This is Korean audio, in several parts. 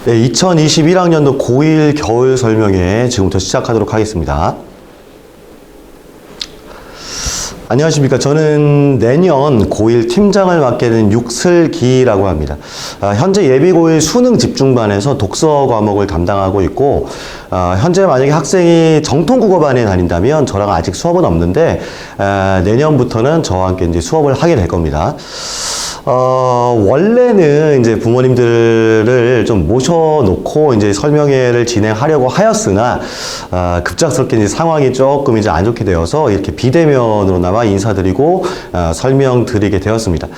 네, 2021학년도 고1 겨울 설명회 지금부터 시작하도록 하겠습니다. 안녕하십니까. 저는 내년 고1 팀장을 맡게 된 육슬기라고 합니다. 현재 예비고1 수능 집중반에서 독서 과목을 담당하고 있고, 현재 만약에 학생이 정통국어반에 다닌다면 저랑 아직 수업은 없는데, 내년부터는 저와 함께 이제 수업을 하게 될 겁니다. 원래는 이제 부모님들을 좀 모셔놓고 이제 설명회를 진행하려고 하였으나, 급작스럽게 이제 상황이 조금 이제 안 좋게 되어서 이렇게 비대면으로나마 인사드리고, 설명드리게 되었습니다.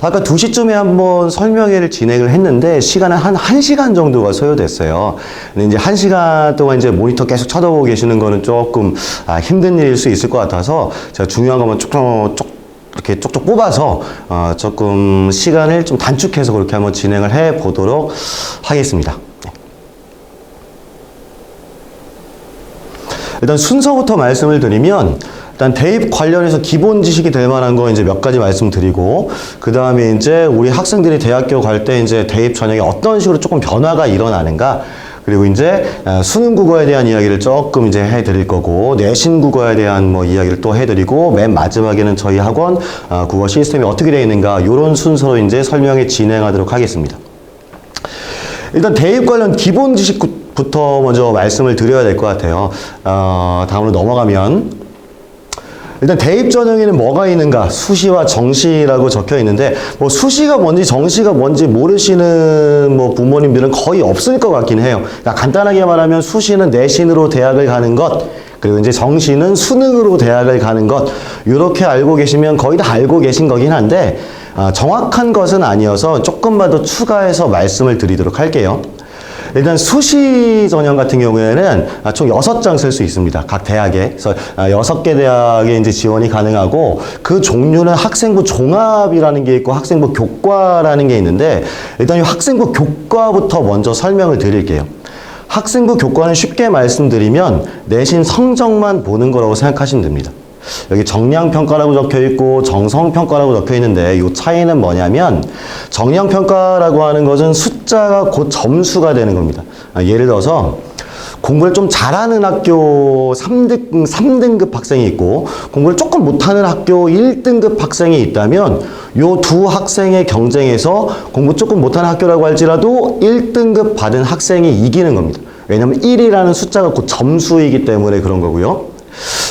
아까 2시쯤에 한번 설명회를 진행을 했는데, 시간은 한 1시간 정도가 소요됐어요. 근데 이제 1시간 동안 이제 모니터 계속 쳐다보고 계시는 거는 조금, 힘든 일일 수 있을 것 같아서, 제가 중요한 것만 이렇게 쪽쪽 뽑아서 조금 시간을 좀 단축해서 그렇게 한번 진행을 해 보도록 하겠습니다. 일단 순서부터 말씀을 드리면, 일단 대입 관련해서 기본 지식이 될 만한 거 이제 몇 가지 말씀드리고, 그 다음에 이제 우리 학생들이 대학교 갈 때 이제 대입 전형에 어떤 식으로 조금 변화가 일어나는가, 그리고 이제 수능 국어에 대한 이야기를 조금 이제 해드릴 거고, 내신 국어에 대한 뭐 이야기를 또 해드리고, 맨 마지막에는 저희 학원 국어 시스템이 어떻게 되어 있는가, 이런 순서로 이제 설명에 진행하도록 하겠습니다. 일단 대입 관련 기본 지식부터 먼저 말씀을 드려야 될 것 같아요. 다음으로 넘어가면, 일단 대입 전형에는 뭐가 있는가? 수시와 정시라고 적혀 있는데, 뭐 수시가 뭔지 정시가 뭔지 모르시는 뭐 부모님들은 거의 없을 것 같긴 해요. 그러니까 간단하게 말하면 수시는 내신으로 대학을 가는 것, 그리고 이제 정시는 수능으로 대학을 가는 것, 이렇게 알고 계시면 거의 다 알고 계신 거긴 한데, 정확한 것은 아니어서 조금만 더 추가해서 말씀을 드리도록 할게요. 일단 수시 전형 같은 경우에는 총 6장 쓸 수 있습니다. 각 대학에. 그래서 6개 대학에 이제 지원이 가능하고, 그 종류는 학생부 종합이라는 게 있고 학생부 교과라는 게 있는데, 일단 이 학생부 교과부터 먼저 설명을 드릴게요. 학생부 교과는 쉽게 말씀드리면 내신 성적만 보는 거라고 생각하시면 됩니다. 여기 정량평가라고 적혀있고 정성평가라고 적혀있는데, 이 차이는 뭐냐면, 정량평가라고 하는 것은 숫자가 곧 점수가 되는 겁니다. 예를 들어서 공부를 좀 잘하는 학교 3등급 학생이 있고, 공부를 조금 못하는 학교 1등급 학생이 있다면, 이 두 학생의 경쟁에서 공부 조금 못하는 학교라고 할지라도 1등급 받은 학생이 이기는 겁니다. 왜냐하면 1이라는 숫자가 곧 점수이기 때문에 그런 거고요.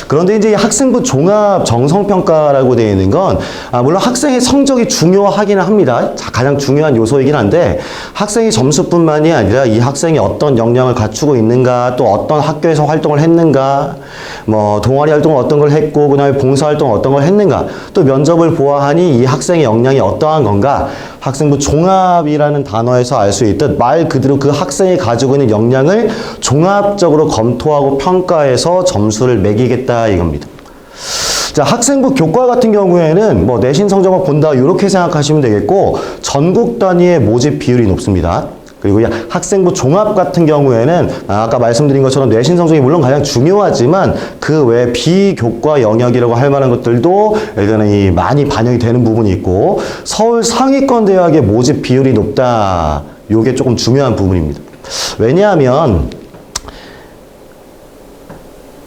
그런데 이제 학생부 종합 정성평가라고 되어 있는 건, 물론 학생의 성적이 중요하기는 합니다. 가장 중요한 요소이긴 한데, 학생의 점수뿐만이 아니라 이 학생이 어떤 역량을 갖추고 있는가, 또 어떤 학교에서 활동을 했는가, 뭐 동아리 활동을 어떤 걸 했고, 그 다음에 봉사활동을 어떤 걸 했는가, 또 면접을 보아하니 이 학생의 역량이 어떠한 건가, 학생부 종합이라는 단어에서 알 수 있듯 말 그대로 그 학생이 가지고 있는 역량을 종합적으로 검토하고 평가해서 점수를 매기겠다 이겁니다. 자, 학생부 교과 같은 경우에는 뭐 내신 성적을 본다 이렇게 생각하시면 되겠고, 전국 단위의 모집 비율이 높습니다. 그리고 학생부 종합 같은 경우에는 아까 말씀드린 것처럼 내신 성적이 물론 가장 중요하지만, 그 외에 비교과 영역이라고 할 만한 것들도 일단은 많이 반영이 되는 부분이 있고, 서울 상위권 대학의 모집 비율이 높다, 이게 조금 중요한 부분입니다. 왜냐하면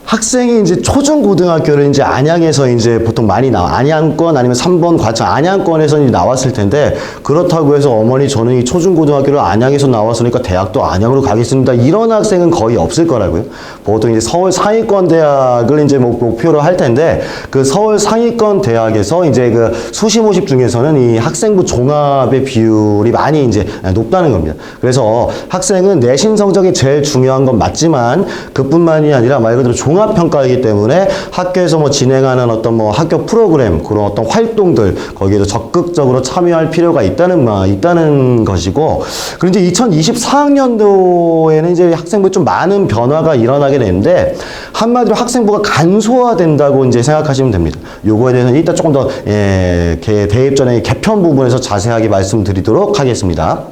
학생이 이제 초중고등학교를 이제 안양에서 이제 보통 많이 안양권 아니면 3번 과천 안양권에서 이제 나왔을 텐데, 그렇다고 해서 어머니 저는 이 초중고등학교를 안양에서 나왔으니까 대학도 안양으로 가겠습니다, 이런 학생은 거의 없을 거라고요. 보통 이제 서울 상위권 대학을 이제 목표로 할 텐데, 그 서울 상위권 대학에서 이제 그 수시 모집 중에서는 이 학생부 종합의 비율이 많이 이제 높다는 겁니다. 그래서 학생은 내신 성적이 제일 중요한 건 맞지만, 그뿐만이 아니라 말 그대로 종합 평가이기 때문에 학교에서 뭐 진행하는 어떤 뭐 학교 프로그램, 그런 어떤 활동들, 거기에도 적극적으로 참여할 필요가 있다는 것이고, 그리고 이제 2024학년도에는 이제 학생부 좀 많은 변화가 일어나게 되는데, 한마디로 학생부가 간소화된다고 이제 생각하시면 됩니다. 요거에 대해서는 이따 조금 더 대입 전의 개편 부분에서 자세하게 말씀드리도록 하겠습니다.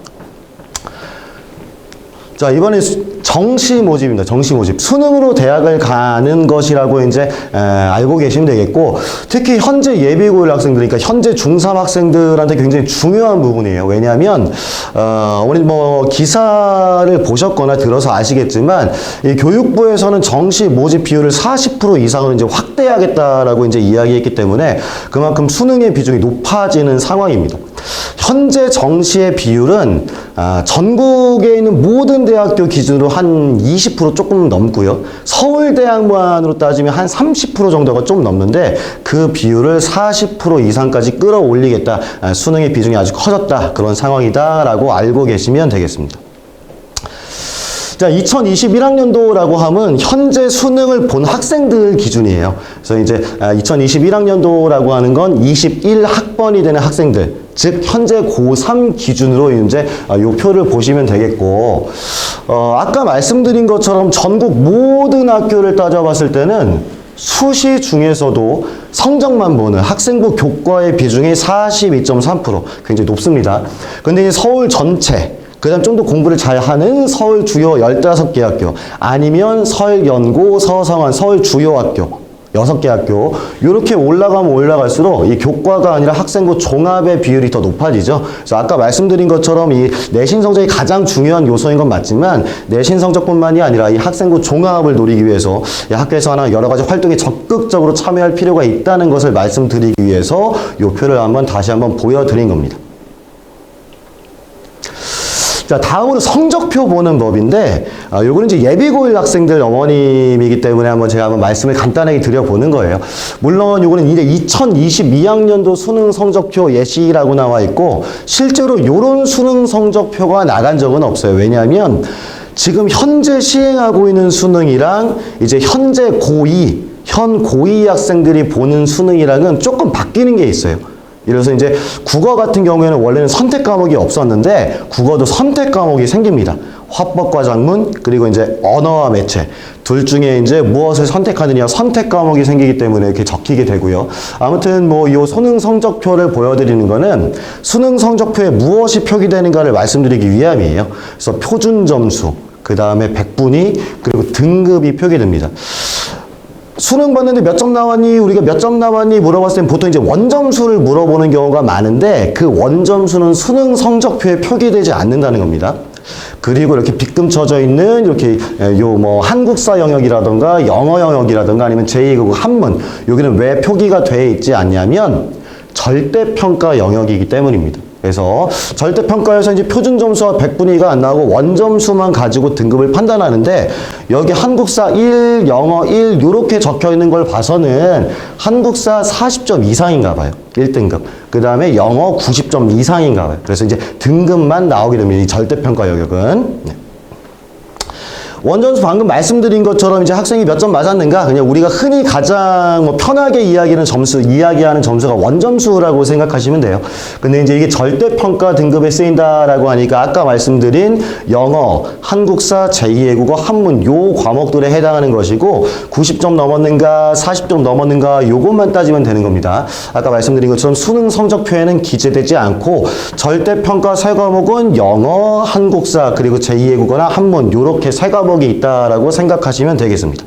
자, 이번에 정시 모집입니다. 정시 모집. 수능으로 대학을 가는 것이라고 이제 알고 계시면 되겠고, 특히 현재 예비고일 학생들, 그러니까 현재 중3 학생들한테 굉장히 중요한 부분이에요. 왜냐하면 우리 뭐 기사를 보셨거나 들어서 아시겠지만, 이 교육부에서는 정시 모집 비율을 40% 이상으로 이제 확대하겠다라고 이제 이야기했기 때문에 그만큼 수능의 비중이 높아지는 상황입니다. 현재 정시의 비율은 전국에 있는 모든 대학교 기준으로 한 20% 조금 넘고요. 서울대학만으로 따지면 한 30% 정도가 좀 넘는데 그 비율을 40% 이상까지 끌어올리겠다. 수능의 비중이 아주 커졌다. 그런 상황이다라고 알고 계시면 되겠습니다. 자, 2021학년도라고 하면 현재 수능을 본 학생들 기준이에요. 그래서 이제 2021학년도라고 하는 건 21학번이 되는 학생들, 즉 현재 고3 기준으로 이제 요 표를 보시면 되겠고, 아까 말씀드린 것처럼 전국 모든 학교를 따져봤을 때는 수시 중에서도 성적만 보는 학생부 교과의 비중이 42.3%, 굉장히 높습니다. 근데 이제 서울 전체, 그 다음 좀 더 공부를 잘하는 서울 주요 15개 학교, 아니면 서연고, 서성한, 서울 주요 학교 6개 학교, 이렇게 올라가면 올라갈수록 이 교과가 아니라 학생부 종합의 비율이 더 높아지죠. 그래서 아까 말씀드린 것처럼 이 내신 성적이 가장 중요한 요소인 건 맞지만, 내신 성적뿐만이 아니라 이 학생부 종합을 노리기 위해서 이 학교에서 하나 여러 가지 활동에 적극적으로 참여할 필요가 있다는 것을 말씀드리기 위해서 이 표를 다시 한번 보여드린 겁니다. 자, 다음으로 성적표 보는 법인데, 요거는 이제 예비고일 학생들 어머님이기 때문에 제가 한번 말씀을 간단하게 드려보는 거예요. 물론 요거는 이제 2022학년도 수능 성적표 예시라고 나와 있고, 실제로 요런 수능 성적표가 나간 적은 없어요. 왜냐하면 지금 현재 시행하고 있는 수능이랑 이제 현재 현 고2 학생들이 보는 수능이랑은 조금 바뀌는 게 있어요. 그래서 이제 국어 같은 경우에는 원래는 선택 과목이 없었는데 국어도 선택 과목이 생깁니다. 화법과 작문, 그리고 이제 언어와 매체 둘 중에 이제 무엇을 선택하느냐 선택 과목이 생기기 때문에 이렇게 적히게 되고요. 아무튼 뭐 이 수능 성적표를 보여드리는 거는 수능 성적표에 무엇이 표기되는가를 말씀드리기 위함이에요. 그래서 표준 점수, 그 다음에 백분위, 그리고 등급이 표기됩니다. 수능 봤는데 몇 점 나왔니? 우리가 몇 점 나왔니? 물어봤을 땐 보통 이제 원점수를 물어보는 경우가 많은데 그 원점수는 수능 성적표에 표기되지 않는다는 겁니다. 그리고 이렇게 빗금 쳐져 있는 이렇게 뭐 한국사 영역이라던가 영어 영역이라던가 아니면 제2외국어 한문, 여기는 왜 표기가 돼 있지 않냐면 절대평가 영역이기 때문입니다. 그래서 절대평가에서 이제 표준 점수와 백분위가 안 나오고 원점수만 가지고 등급을 판단하는데, 여기 한국사 1, 영어 1 이렇게 적혀 있는 걸 봐서는 한국사 40점 이상인가 봐요. 1등급. 그 다음에 영어 90점 이상인가 봐요. 그래서 이제 등급만 나오게 됩니다. 이 절대평가 영역은. 네. 원점수 방금 말씀드린 것처럼 이제 학생이 몇 점 맞았는가, 그냥 우리가 흔히 가장 뭐 편하게 이야기하는 점수가 원점수라고 생각하시면 돼요. 근데 이제 이게 절대평가 등급에 쓰인다라고 하니까 아까 말씀드린 영어, 한국사, 제2외국어, 한문 요 과목들에 해당하는 것이고, 90점 넘었는가 40점 넘었는가 요것만 따지면 되는 겁니다. 아까 말씀드린 것처럼 수능 성적표에는 기재되지 않고 절대평가 세 과목은 영어, 한국사, 그리고 제2외국어나 한문 요렇게 세 과목이 있다라고 생각하시면 되겠습니다.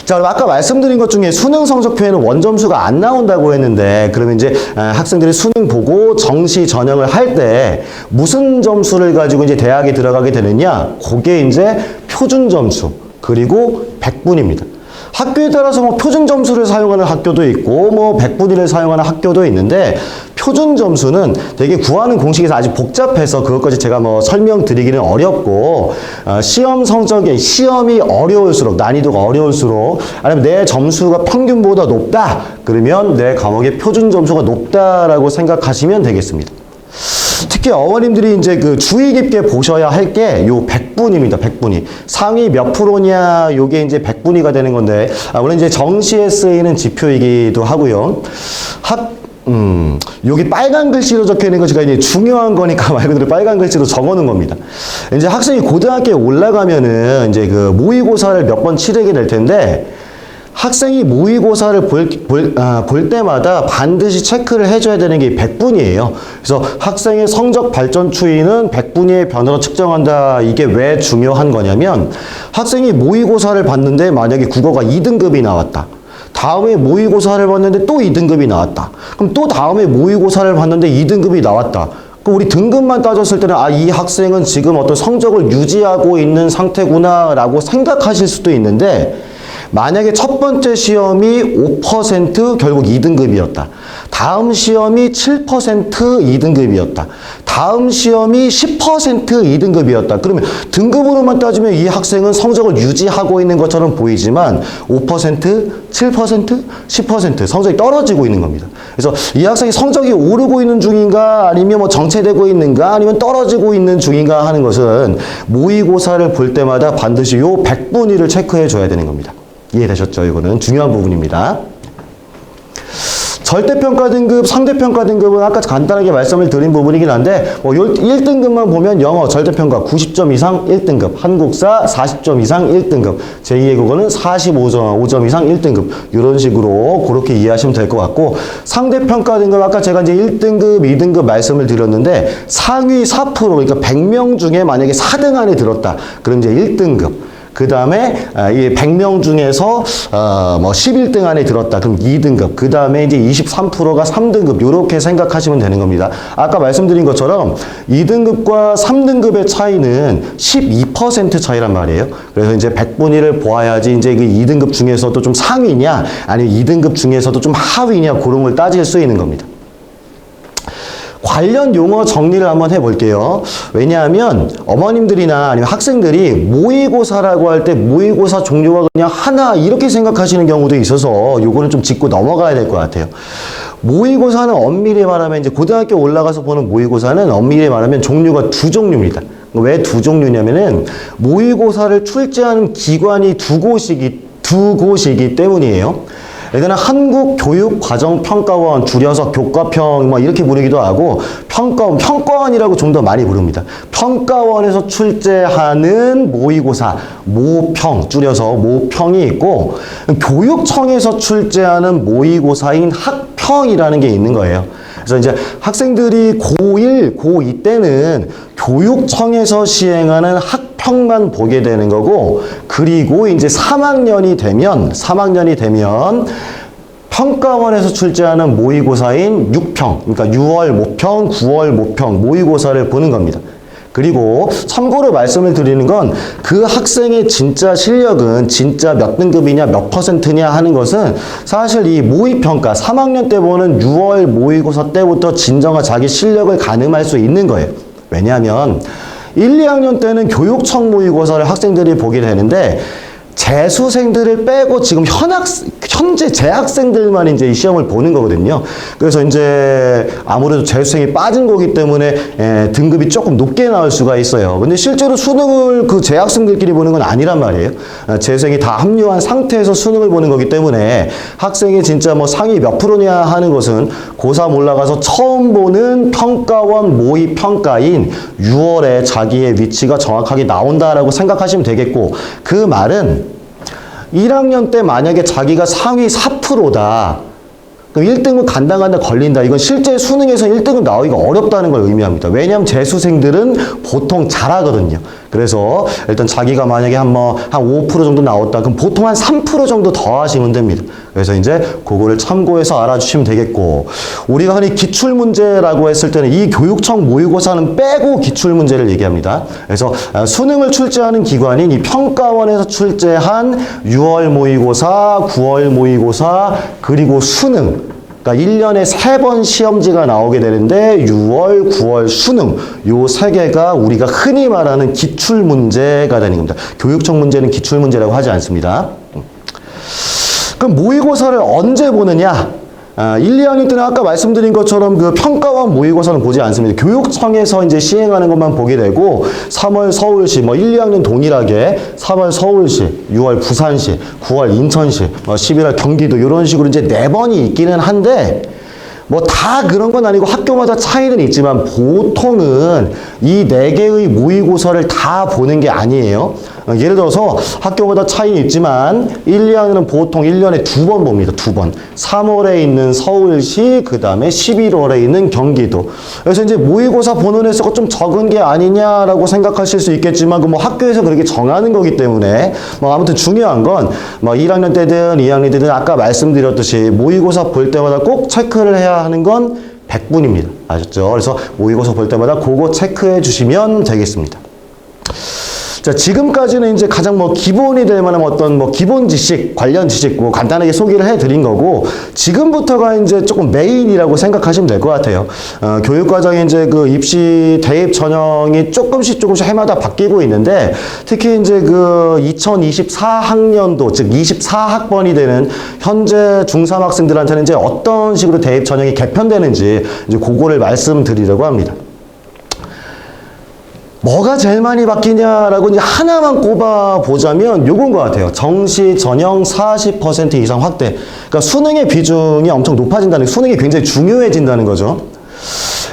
자, 그럼 아까 말씀드린 것 중에 수능 성적표에는 원점수가 안 나온다고 했는데, 그러면 이제 학생들이 수능 보고 정시 전형을 할 때 무슨 점수를 가지고 이제 대학에 들어가게 되느냐? 그게 이제 표준 점수, 그리고 백분위입니다. 학교에 따라서 뭐 표준 점수를 사용하는 학교도 있고 뭐 백분위를 사용하는 학교도 있는데, 표준 점수는 되게 구하는 공식에서 아주 복잡해서 그것까지 제가 뭐 설명드리기는 어렵고, 시험 성적이 시험이 어려울수록, 난이도가 어려울수록, 아니면 내 점수가 평균보다 높다 그러면 내 과목의 표준 점수가 높다라고 생각하시면 되겠습니다. 특히 어머님들이 이제 그 주의 깊게 보셔야 할 게 요 백분위입니다. 백분위. 상위 몇 프로냐, 요게 이제 백분위가 되는 건데, 물론 이제 정시에 쓰이는 지표이기도 하고요. 여기 빨간 글씨로 적혀 있는 것이 이제 중요한 거니까 말 그대로 빨간 글씨로 적어 놓은 겁니다. 이제 학생이 고등학교에 올라가면은 이제 그 모의고사를 몇 번 치르게 될 텐데, 학생이 모의고사를 볼 때마다 반드시 체크를 해줘야 되는 게 100분위예요. 그래서 학생의 성적 발전 추이는 100분위의 변화로 측정한다. 이게 왜 중요한 거냐면 학생이 모의고사를 봤는데 만약에 국어가 2등급이 나왔다. 다음에 모의고사를 봤는데 또 2등급이 나왔다. 그럼 또 다음에 모의고사를 봤는데 2등급이 나왔다. 그럼 우리 등급만 따졌을 때는 이 학생은 지금 어떤 성적을 유지하고 있는 상태구나 라고 생각하실 수도 있는데 만약에 첫 번째 시험이 5% 결국 2등급이었다. 다음 시험이 7% 2등급이었다. 다음 시험이 10% 2등급이었다. 그러면 등급으로만 따지면 이 학생은 성적을 유지하고 있는 것처럼 보이지만 5%, 7%, 10% 성적이 떨어지고 있는 겁니다. 그래서 이 학생이 성적이 오르고 있는 중인가 아니면 뭐 정체되고 있는가 아니면 떨어지고 있는 중인가 하는 것은 모의고사를 볼 때마다 반드시 요 100분위를 체크해 줘야 되는 겁니다. 이해되셨죠? 이거는 중요한 부분입니다. 절대평가 등급, 상대평가 등급은 아까 간단하게 말씀을 드린 부분이긴 한데 1등급만 보면 영어 절대평가 90점 이상 1등급, 한국사 40점 이상 1등급, 제2의 국어는 45점 이상 1등급 이런 식으로 그렇게 이해하시면 될 것 같고 상대평가 등급 아까 제가 이제 1등급, 2등급 말씀을 드렸는데 상위 4% 그러니까 100명 중에 만약에 4등 안에 들었다. 그럼 이제 1등급. 그 다음에 이 100명 중에서 뭐 11등 안에 들었다. 그럼 2등급. 그 다음에 이제 23%가 3등급. 이렇게 생각하시면 되는 겁니다. 아까 말씀드린 것처럼 2등급과 3등급의 차이는 12% 차이란 말이에요. 그래서 이제 100분위를 보아야지 이제 그 2등급 중에서도 좀 상위냐, 아니면 2등급 중에서도 좀 하위냐 그런 걸 따질 수 있는 겁니다. 관련 용어 정리를 한번 해볼게요. 왜냐하면 어머님들이나 아니면 학생들이 모의고사라고 할 때 모의고사 종류가 그냥 하나 이렇게 생각하시는 경우도 있어서 요거는 좀 짚고 넘어가야 될 것 같아요. 모의고사는 엄밀히 말하면 이제 고등학교 올라가서 보는 모의고사는 엄밀히 말하면 종류가 두 종류입니다. 왜 두 종류냐면은 모의고사를 출제하는 기관이 두 곳이기 때문이에요. 예전에 한국교육과정평가원 줄여서 교과평 뭐 이렇게 부르기도 하고 평가원이라고 좀 더 많이 부릅니다. 평가원에서 출제하는 모의고사 모평 줄여서 모평이 있고 교육청에서 출제하는 모의고사인 학평이라는 게 있는 거예요. 그래서 이제 학생들이 고1, 고2 때는 교육청에서 시행하는 학평만 보게 되는 거고 그리고 이제 3학년이 되면 평가원에서 출제하는 모의고사인 6평, 그러니까 6월 모평, 9월 모평 모의고사를 보는 겁니다. 그리고 참고로 말씀을 드리는 건 그 학생의 진짜 실력은 진짜 몇 등급이냐 몇 %냐 하는 것은 사실 이 모의평가 3학년 때 보는 6월 모의고사 때부터 진정한 자기 실력을 가늠할 수 있는 거예요. 왜냐하면 1, 2학년 때는 교육청 모의고사를 학생들이 보게 되는데 재수생들을 빼고 지금 현재 재학생들만 이제 이 시험을 보는 거거든요. 그래서 이제 아무래도 재수생이 빠진 거기 때문에 등급이 조금 높게 나올 수가 있어요. 근데 실제로 수능을 그 재학생들끼리 보는 건 아니란 말이에요. 재수생이 다 합류한 상태에서 수능을 보는 거기 때문에 학생이 진짜 뭐 상위 몇 프로냐 하는 것은 고3 올라가서 처음 보는 평가원 모의 평가인 6월에 자기의 위치가 정확하게 나온다라고 생각하시면 되겠고 그 말은 1학년 때 만약에 자기가 상위 4%다. 그럼 1등은 간당간당 걸린다. 이건 실제 수능에서 1등은 나오기가 어렵다는 걸 의미합니다. 왜냐하면 재수생들은 보통 잘하거든요. 그래서 일단 자기가 만약에 한 5% 정도 나왔다. 그럼 보통 한 3% 정도 더 하시면 됩니다. 그래서 이제 그거를 참고해서 알아주시면 되겠고 우리가 흔히 기출문제라고 했을 때는 이 교육청 모의고사는 빼고 기출문제를 얘기합니다. 그래서 수능을 출제하는 기관인 이 평가원에서 출제한 6월 모의고사, 9월 모의고사 그리고 수능 그러니까 1년에 3번 시험지가 나오게 되는데 6월, 9월 수능 요 3개가 우리가 흔히 말하는 기출문제가 되는 겁니다. 교육청 문제는 기출문제라고 하지 않습니다. 그럼 모의고사를 언제 보느냐? 1, 2학년 때는 아까 말씀드린 것처럼 그 평가원 모의고사는 보지 않습니다. 교육청에서 이제 시행하는 것만 보게 되고 3월 서울시, 1, 2학년 동일하게 3월 서울시, 6월 부산시, 9월 인천시, 11월 경기도 이런 식으로 이제 4번이 있기는 한데 다 그런 건 아니고 학교마다 차이는 있지만 보통은 이 4개의 모의고사를 다 보는 게 아니에요. 예를 들어서 학교마다 차이는 있지만 1, 2학년은 보통 1년에 2번 봅니다. 2번. 3월에 있는 서울시, 그 다음에 11월에 있는 경기도. 그래서 이제 모의고사 보는 횟수가 좀 적은 게 아니냐라고 생각하실 수 있겠지만, 그 뭐 학교에서 그렇게 정하는 거기 때문에, 뭐 아무튼 중요한 건, 뭐 1학년 때든 2학년 때든 아까 말씀드렸듯이 모의고사 볼 때마다 꼭 체크를 해야 하는 건 100분입니다. 아셨죠? 그래서 모의고사 볼 때마다 그거 체크해 주시면 되겠습니다. 자, 지금까지는 이제 가장 뭐 기본이 될 만한 어떤 뭐 기본 지식, 관련 지식 뭐 간단하게 소개를 해 드린 거고, 지금부터가 이제 조금 메인이라고 생각하시면 될 것 같아요. 교육과정이 이제 그 입시 대입 전형이 조금씩 해마다 바뀌고 있는데, 특히 이제 그 2024학년도, 즉 24학번이 되는 현재 중3 학생들한테는 이제 어떤 식으로 대입 전형이 개편되는지 이제 그거를 말씀드리려고 합니다. 뭐가 제일 많이 바뀌냐라고 이제 하나만 꼽아보자면 요건 것 같아요. 정시 전형 40% 이상 확대. 그러니까 수능의 비중이 엄청 높아진다는, 수능이 굉장히 중요해진다는 거죠.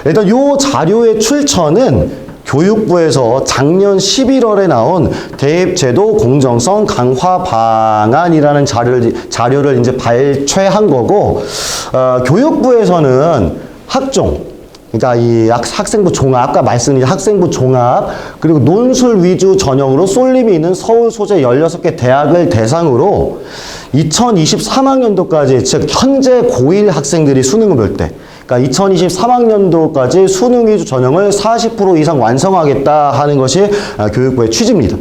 일단 요 자료의 출처는 교육부에서 작년 11월에 나온 대입제도 공정성 강화 방안이라는 자료를 이제 발췌한 거고, 교육부에서는 학종, 그러니까 이 학생부 종합, 아까 말씀드린 학생부 종합, 그리고 논술 위주 전형으로 쏠림이 있는 서울 소재 16개 대학을 대상으로 2023학년도까지, 즉 현재 고1 학생들이 수능을 볼 때, 그러니까 2023학년도까지 수능 위주 전형을 40% 이상 완성하겠다 하는 것이 교육부의 취지입니다.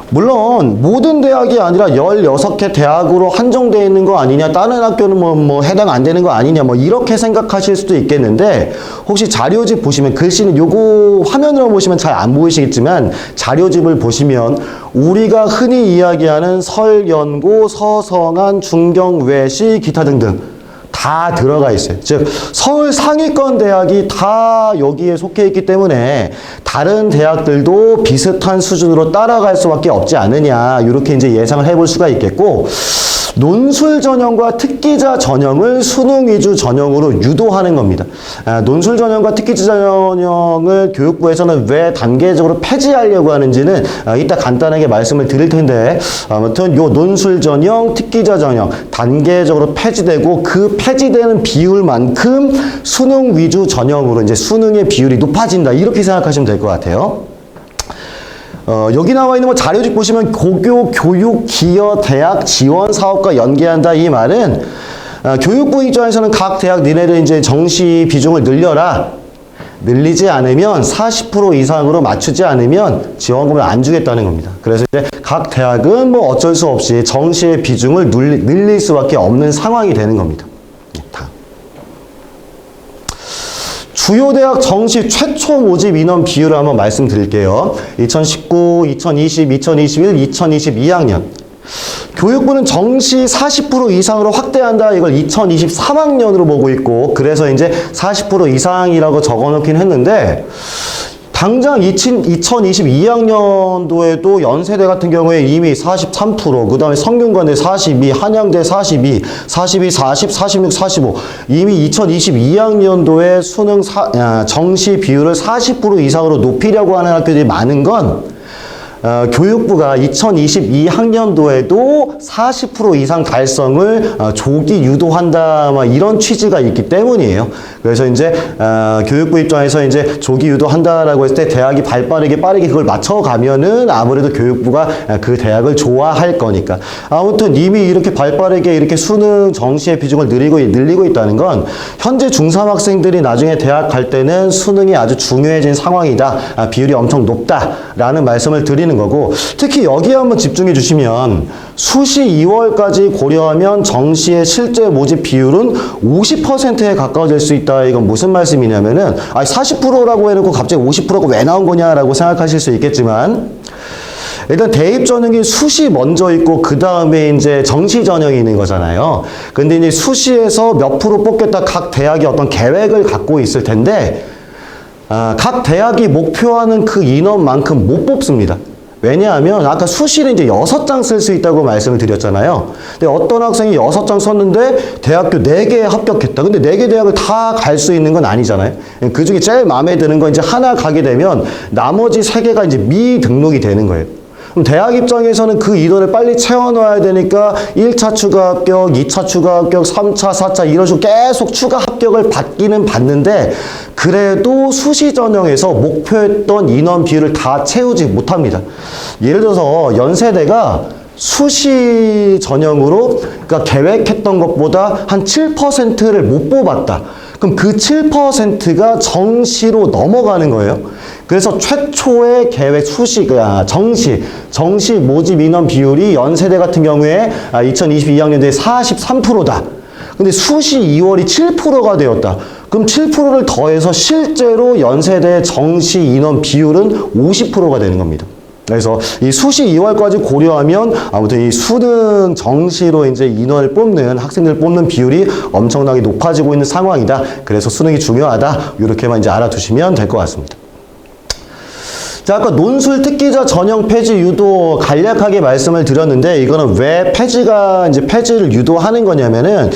물론 모든 대학이 아니라 16개 대학으로 한정되어 있는 거 아니냐, 다른 학교는 뭐 해당 안 되는 거 아니냐, 뭐 이렇게 생각하실 수도 있겠는데, 혹시 자료집 보시면, 글씨는 요거 화면으로 보시면 잘 안 보이시겠지만 자료집을 보시면 우리가 흔히 이야기하는 설연고, 서성한, 중경, 외시, 기타 등등 다 들어가 있어요. 즉 서울 상위권 대학이 다 여기에 속해 있기 때문에 다른 대학들도 비슷한 수준으로 따라갈 수밖에 없지 않느냐, 이렇게 이제 예상을 해볼 수가 있겠고, 논술 전형과 특기자 전형을 수능 위주 전형으로 유도하는 겁니다. 논술 전형과 특기자 전형을 교육부에서는 왜 단계적으로 폐지하려고 하는지는 이따 간단하게 말씀을 드릴 텐데, 아무튼 요 논술 전형, 특기자 전형 단계적으로 폐지되고, 그 폐지되는 비율만큼 수능 위주 전형으로 이제 수능의 비율이 높아진다, 이렇게 생각하시면 될 것 같아요. 여기 나와 있는 뭐 자료집 보시면 고교, 교육, 기여, 대학 지원 사업과 연계한다, 이 말은 교육부 입장에서는 각 대학 니네들 이제 정시 비중을 늘려라. 늘리지 않으면 40% 이상으로 맞추지 않으면 지원금을 안 주겠다는 겁니다. 그래서 이제 각 대학은 뭐 어쩔 수 없이 정시의 비중을 늘릴 수밖에 없는 상황이 되는 겁니다. 주요 대학 정시 최초 모집 인원 비율을 한번 말씀드릴게요. 2019, 2020, 2021, 2022학년. 교육부는 정시 40% 이상으로 확대한다, 이걸 2023학년으로 보고 있고, 그래서 이제 40% 이상이라고 적어놓긴 했는데, 당장 2022학년도에도 연세대 같은 경우에 이미 43%, 그 다음에 성균관대 42, 한양대 42, 42, 40, 46, 45. 이미 2022학년도에 수능 정시 비율을 40% 이상으로 높이려고 하는 학교들이 많은 건, 교육부가 2022학년도에도 40% 이상 달성을 조기 유도한다, 이런 취지가 있기 때문이에요. 그래서 이제 교육부 입장에서 이제 조기 유도한다라고 했을 때 대학이 빠르게 그걸 맞춰가면은 아무래도 교육부가 그 대학을 좋아할 거니까. 아무튼 이미 이렇게 빠르게 이렇게 수능 정시의 비중을 늘리고 있다는 건, 현재 중3 학생들이 나중에 대학 갈 때는 수능이 아주 중요해진 상황이다, 비율이 엄청 높다라는 말씀을 드리는 거고, 특히 여기에 한번 집중해 주시면 수시 2월까지 고려하면 정시의 실제 모집 비율은 50%에 가까워질 수 있다. 이건 무슨 말씀이냐면은, 40%라고 해놓고 갑자기 50%가 왜 나온 거냐라고 생각하실 수 있겠지만, 일단 대입 전형이 수시 먼저 있고 그 다음에 이제 정시 전형이 있는 거잖아요. 근데 이제 수시에서 몇 프로 뽑겠다, 각 대학이 어떤 계획을 갖고 있을 텐데, 각 대학이 목표하는 그 인원만큼 못 뽑습니다. 왜냐하면 아까 수시를 이제 6장 쓸 수 있다고 말씀을 드렸잖아요. 근데 어떤 학생이 6장 썼는데 대학교 4개에 합격했다. 근데 4개 대학을 다 갈 수 있는 건 아니잖아요. 그 중에 제일 마음에 드는 건 이제 하나 가게 되면 나머지 3개가 이제 미등록이 되는 거예요. 그럼 대학 입장에서는 그 인원을 빨리 채워넣어야 되니까 1차 추가 합격, 2차 추가 합격, 3차, 4차 이런 식으로 계속 추가 합격을 받기는 받는데 그래도 수시 전형에서 목표했던 인원 비율을 다 채우지 못합니다. 예를 들어서 연세대가 수시 전형으로 그러니까 계획했던 것보다 한 7%를 못 뽑았다. 그럼 그 7%가 정시로 넘어가는 거예요. 그래서 최초의 계획 정시 모집 인원 비율이 연세대 같은 경우에 2022학년도에 43%다. 근데 수시 2월이 7%가 되었다. 그럼 7%를 더해서 실제로 연세대 정시 인원 비율은 50%가 되는 겁니다. 그래서 이 수시 2월까지 고려하면 아무튼 이 수능 정시로 이제 인원을 뽑는 학생들 뽑는 비율이 엄청나게 높아지고 있는 상황이다. 그래서 수능이 중요하다. 이렇게만 이제 알아두시면 될 것 같습니다. 자, 아까 논술 특기자 전형 폐지 유도 간략하게 말씀을 드렸는데 이거는 왜 폐지를 유도하는 거냐면은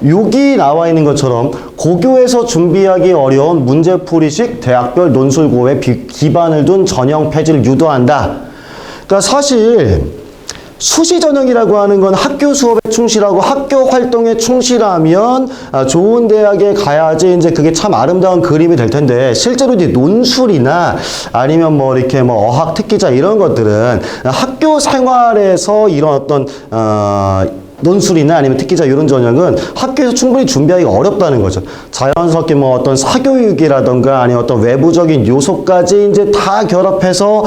여기 나와 있는 것처럼 고교에서 준비하기 어려운 문제풀이식 대학별 논술고에 기반을 둔 전형 폐지를 유도한다. 그러니까 사실 수시 전형이라고 하는 건 학교 수업에 충실하고 학교 활동에 충실하면 좋은 대학에 가야지 이제 그게 참 아름다운 그림이 될 텐데 실제로 이제 논술이나 아니면 뭐 이렇게 뭐 어학 특기자 이런 것들은 학교 생활에서 이런 어떤 논술이나 아니면 특기자 이런 전형은 학교에서 충분히 준비하기가 어렵다는 거죠. 자연스럽게 뭐 어떤 사교육이라던가 아니면 어떤 외부적인 요소까지 이제 다 결합해서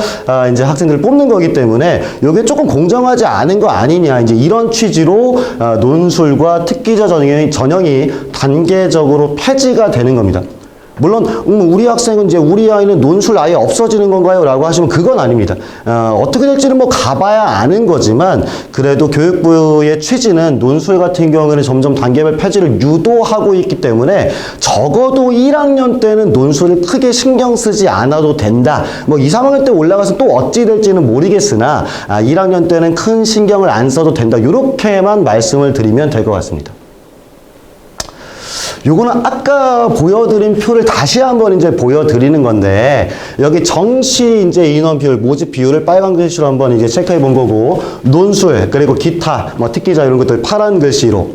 이제 학생들을 뽑는 거기 때문에 이게 조금 공정하지 않은 거 아니냐 이제 이런 취지로 논술과 특기자 전형이 단계적으로 폐지가 되는 겁니다. 물론 우리 학생은 이제 우리 아이는 논술 아예 없어지는 건가요? 라고 하시면 그건 아닙니다. 어떻게 될지는 뭐 가봐야 아는 거지만 그래도 교육부의 취지는 논술 같은 경우에는 점점 단계별 폐지를 유도하고 있기 때문에 적어도 1학년 때는 논술을 크게 신경 쓰지 않아도 된다. 뭐 2, 3학년 때 올라가서 또 어찌 될지는 모르겠으나 1학년 때는 큰 신경을 안 써도 된다. 이렇게만 말씀을 드리면 될 것 같습니다. 요거는 아까 보여드린 표를 다시 한번 이제 보여드리는 건데, 여기 정시 이제 인원 비율, 모집 비율을 빨간 글씨로 한번 이제 체크해 본 거고, 논술, 그리고 기타, 뭐 특기자 이런 것들 파란 글씨로.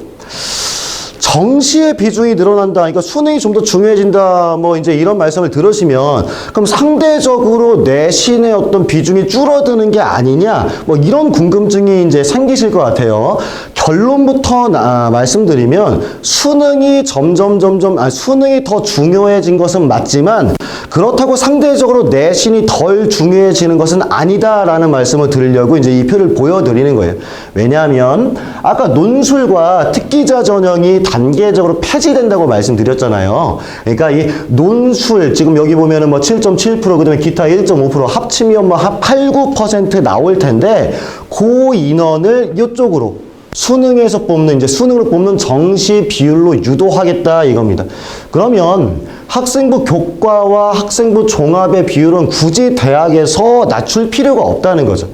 정시의 비중이 늘어난다. 그러니까 수능이 좀 더 중요해진다. 뭐 이제 이런 말씀을 들으시면 그럼 상대적으로 내신의 어떤 비중이 줄어드는 게 아니냐? 뭐 이런 궁금증이 이제 생기실 것 같아요. 결론부터 말씀드리면 수능이 수능이 더 중요해진 것은 맞지만 그렇다고 상대적으로 내신이 덜 중요해지는 것은 아니다라는 말씀을 드리려고 이제 이 표를 보여드리는 거예요. 왜냐하면 아까 논술과 특기자 전형이 단계적으로 폐지된다고 말씀드렸잖아요. 그러니까 이 논술 지금 여기 보면은 뭐 7.7% 그다음에 기타 1.5% 합치면 뭐 한 8, 9% 나올 텐데 그 인원을 이쪽으로 수능에서 뽑는 이제 수능으로 뽑는 정시 비율로 유도하겠다 이겁니다. 그러면 학생부 교과와 학생부 종합의 비율은 굳이 대학에서 낮출 필요가 없다는 거죠.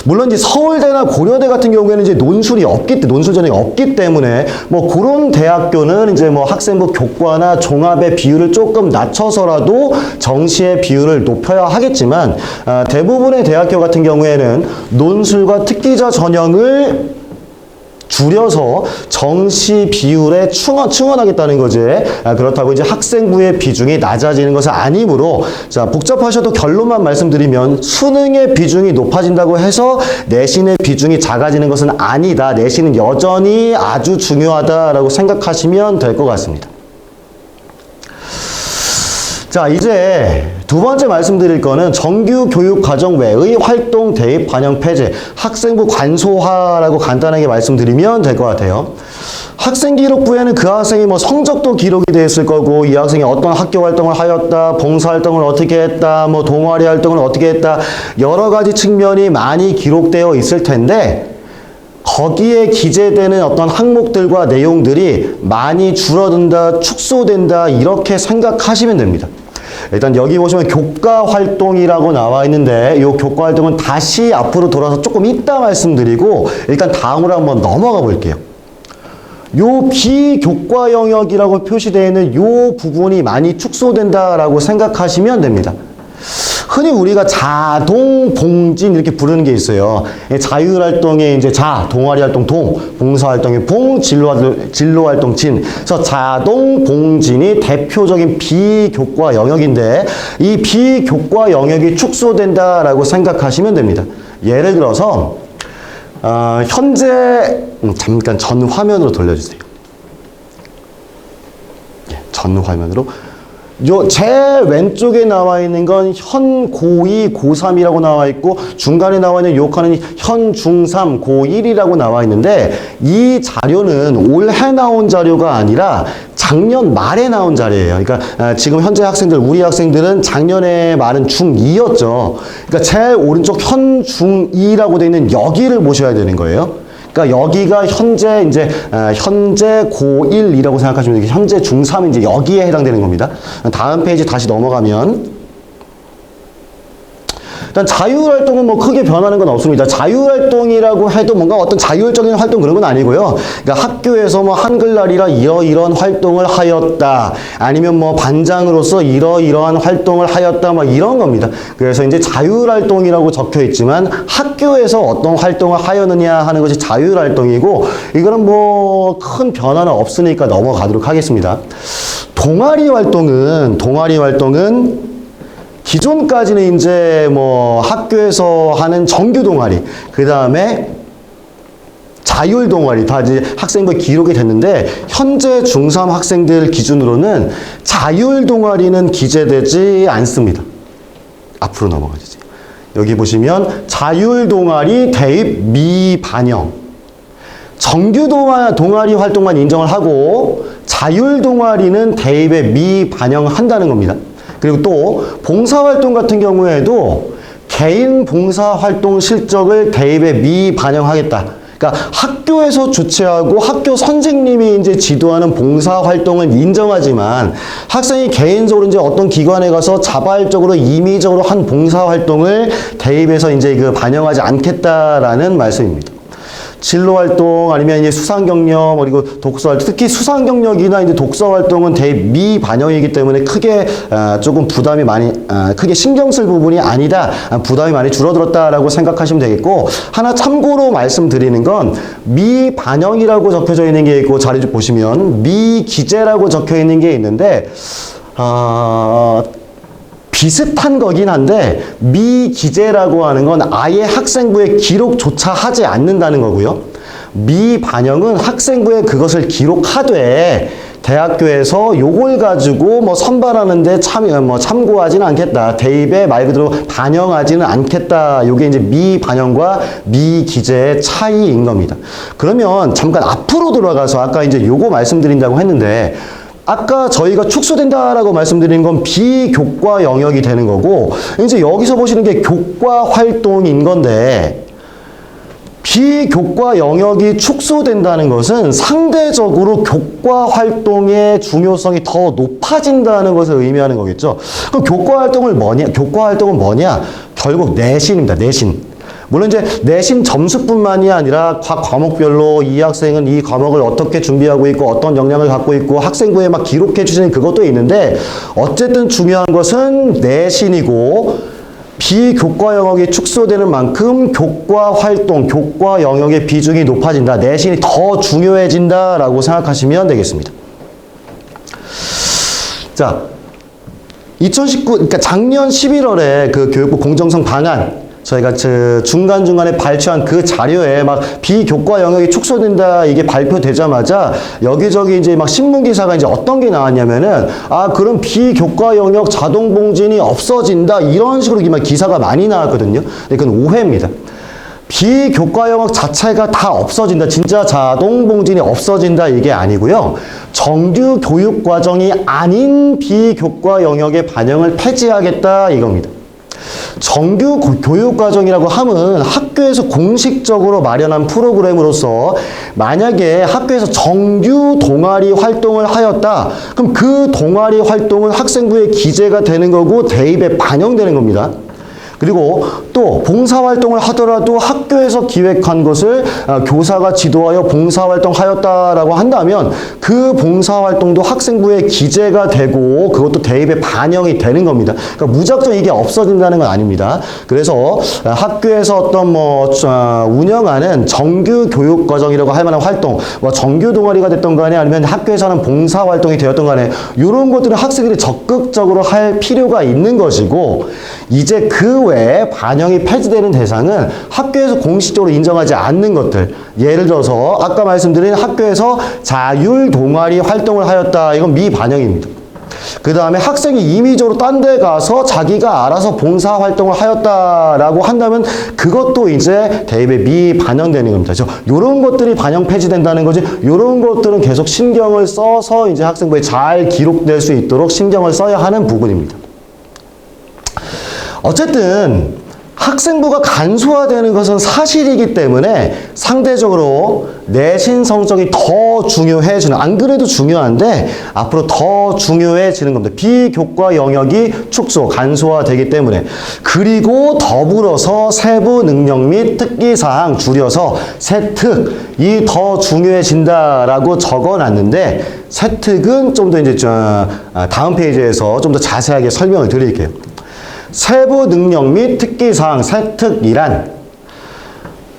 물론 이제 서울대나 고려대 같은 경우에는 이제 논술 전형이 없기 때문에 뭐 그런 대학교는 이제 뭐 학생부 교과나 종합의 비율을 조금 낮춰서라도 정시의 비율을 높여야 하겠지만 대부분의 대학교 같은 경우에는 논술과 특기자 전형을 줄여서 정시 비율에 충원하겠다는 거지. 그렇다고 이제 학생부의 비중이 낮아지는 것은 아니므로, 자, 복잡하셔도 결론만 말씀드리면 수능의 비중이 높아진다고 해서 내신의 비중이 작아지는 것은 아니다. 내신은 여전히 아주 중요하다라고 생각하시면 될 것 같습니다. 자, 이제 두 번째 말씀드릴 거는 정규 교육 과정 외의 활동 대입 반영 폐지, 학생부 관소화라고 간단하게 말씀드리면 될 것 같아요. 학생기록부에는 그 학생이 뭐 성적도 기록이 되어 있을 거고, 이 학생이 어떤 학교 활동을 하였다, 봉사활동을 어떻게 했다, 뭐 동아리 활동을 어떻게 했다, 여러 가지 측면이 많이 기록되어 있을 텐데, 거기에 기재되는 어떤 항목들과 내용들이 많이 줄어든다, 축소된다, 이렇게 생각하시면 됩니다. 일단 여기 보시면 교과 활동이라고 나와 있는데 이 교과 활동은 다시 앞으로 돌아서 조금 이따 말씀드리고 일단 다음으로 한번 넘어가 볼게요. 요 비교과 영역이라고 표시되어 있는 요 부분이 많이 축소된다라고 생각하시면 됩니다. 흔히 우리가 자동봉진 이렇게 부르는 게 있어요. 자율활동에 이제 동아리활동 봉사활동의 진로활동 진. 그래서 자동봉진이 대표적인 비교과 영역인데 이 비교과 영역이 축소된다라고 생각하시면 됩니다. 예를 들어서 현재 잠깐 전 화면으로 돌려주세요. 전 화면으로. 제 왼쪽에 나와 있는 건 현 고2, 고3이라고 나와 있고 중간에 나와 있는 요 칸은 현 중3, 고1이라고 나와 있는데 이 자료는 올해 나온 자료가 아니라 작년 말에 나온 자료예요. 그러니까 지금 현재 학생들, 우리 학생들은 작년에 말은 중2였죠. 그러니까 제일 오른쪽 현 중2라고 되어 있는 여기를 보셔야 되는 거예요. 그러니까 여기가 현재 고1이라고 생각하시면 되고 현재 중3 이제 여기에 해당되는 겁니다. 다음 페이지 다시 넘어가면 일단 자율활동은 뭐 크게 변하는 건 없습니다. 자율활동이라고 해도 뭔가 어떤 자율적인 활동 그런 건 아니고요. 그러니까 학교에서 뭐 한글날이라 이런 활동을 하였다. 아니면 뭐 반장으로서 이러이러한 활동을 하였다. 뭐 이런 겁니다. 그래서 이제 자율활동이라고 적혀 있지만 학교에서 어떤 활동을 하였느냐 하는 것이 자율활동이고 이거는 뭐 큰 변화는 없으니까 넘어가도록 하겠습니다. 동아리 활동은 기존까지는 이제 뭐 학교에서 하는 정규 동아리, 그 다음에 자율 동아리 다 이제 학생부에 기록이 됐는데 현재 중3 학생들 기준으로는 자율 동아리는 기재되지 않습니다. 앞으로 넘어가주세요. 여기 보시면 자율 동아리 대입 미반영. 정규 동아리 활동만 인정을 하고 자율 동아리는 대입에 미반영한다는 겁니다. 그리고 또 봉사활동 같은 경우에도 개인 봉사활동 실적을 대입에 미반영하겠다. 그러니까 학교에서 주최하고 학교 선생님이 이제 지도하는 봉사활동을 인정하지만 학생이 개인적으로 이제 어떤 기관에 가서 자발적으로 임의적으로 한 봉사활동을 대입해서 이제 반영하지 않겠다라는 말씀입니다. 진로활동 아니면 이제 수상경력 그리고 독서활동 특히 수상경력이나 이제 독서활동은 대입 미반영이기 때문에 크게 조금 부담이 많이 크게 신경 쓸 부분이 아니다. 부담이 많이 줄어들었다라고 생각하시면 되겠고 하나 참고로 말씀드리는 건 미반영이라고 적혀져 있는 게 있고 자료 좀 보시면 미기재라고 적혀 있는 게 있는데 비슷한 거긴 한데 미기재라고 하는 건 아예 학생부에 기록조차 하지 않는다는 거고요. 미반영은 학생부에 그것을 기록하되 대학교에서 요걸 가지고 뭐 선발하는데 참고하지는 않겠다. 대입에 말 그대로 반영하지는 않겠다. 요게 이제 미반영과 미기재의 차이인 겁니다. 그러면 잠깐 앞으로 돌아가서 아까 이제 요거 말씀드린다고 했는데 아까 저희가 축소된다라고 말씀드린 건 비교과 영역이 되는 거고 이제 여기서 보시는 게 교과 활동인 건데 비교과 영역이 축소된다는 것은 상대적으로 교과 활동의 중요성이 더 높아진다는 것을 의미하는 거겠죠. 그럼 교과 활동은 뭐냐? 결국 내신입니다. 내신. 물론 이제 내신 점수뿐만이 아니라 각 과목별로 이 학생은 이 과목을 어떻게 준비하고 있고 어떤 역량을 갖고 있고 학생부에 막 기록해 주시는 그것도 있는데 어쨌든 중요한 것은 내신이고 비교과 영역이 축소되는 만큼 교과 활동, 교과 영역의 비중이 높아진다. 내신이 더 중요해진다라고 생각하시면 되겠습니다. 자, 그러니까 작년 11월에 그 교육부 공정성 방안 저희가 중간중간에 발췌한 그 자료에 막 비교과 영역이 축소된다 이게 발표되자마자 여기저기 이제 막 신문기사가 이제 어떤 게 나왔냐면은 그럼 비교과 영역 자동봉진이 없어진다 이런 식으로 막 기사가 많이 나왔거든요. 근데 그건 오해입니다. 비교과 영역 자체가 다 없어진다. 진짜 자동봉진이 없어진다 이게 아니고요. 정규 교육과정이 아닌 비교과 영역의 반영을 폐지하겠다 이겁니다. 정규 교육과정이라고 함은 학교에서 공식적으로 마련한 프로그램으로서 만약에 학교에서 정규 동아리 활동을 하였다. 그럼 그 동아리 활동은 학생부에 기재가 되는 거고 대입에 반영되는 겁니다. 그리고 또 봉사활동을 하더라도 학교에서 기획한 것을 교사가 지도하여 봉사활동하였다라고 한다면 그 봉사활동도 학생부에 기재가 되고 그것도 대입에 반영이 되는 겁니다. 그러니까 무작정 이게 없어진다는 건 아닙니다. 그래서 학교에서 어떤 운영하는 정규 교육 과정이라고 할 만한 활동, 정규 동아리가 됐던 간에 아니면 학교에서 하는 봉사활동이 되었던 간에 이런 것들은 학생들이 적극적으로 할 필요가 있는 것이고, 이제 그 외에 반영이 폐지되는 대상은 학교에서 공식적으로 인정하지 않는 것들, 예를 들어서 아까 말씀드린 학교에서 자율 동아리 활동을 하였다, 이건 미반영입니다. 그 다음에 학생이 임의적으로 딴 데 가서 자기가 알아서 봉사활동을 하였다라고 한다면 그것도 이제 대입에 미반영되는 겁니다. 그래서 이런 것들이 반영 폐지된다는 거지, 이런 것들은 계속 신경을 써서 이제 학생부에 잘 기록될 수 있도록 신경을 써야 하는 부분입니다. 어쨌든 학생부가 간소화되는 것은 사실이기 때문에 상대적으로 내신 성적이 더 중요해지는, 안 그래도 중요한데 앞으로 더 중요해지는 겁니다. 비교과 영역이 축소, 간소화되기 때문에. 그리고 더불어서 세부 능력 및 특기사항, 줄여서 세특이 더 중요해진다라고 적어놨는데, 세특은 좀 더 이제 다음 페이지에서 좀 더 자세하게 설명을 드릴게요. 세부 능력 및 특기사항, 세특이란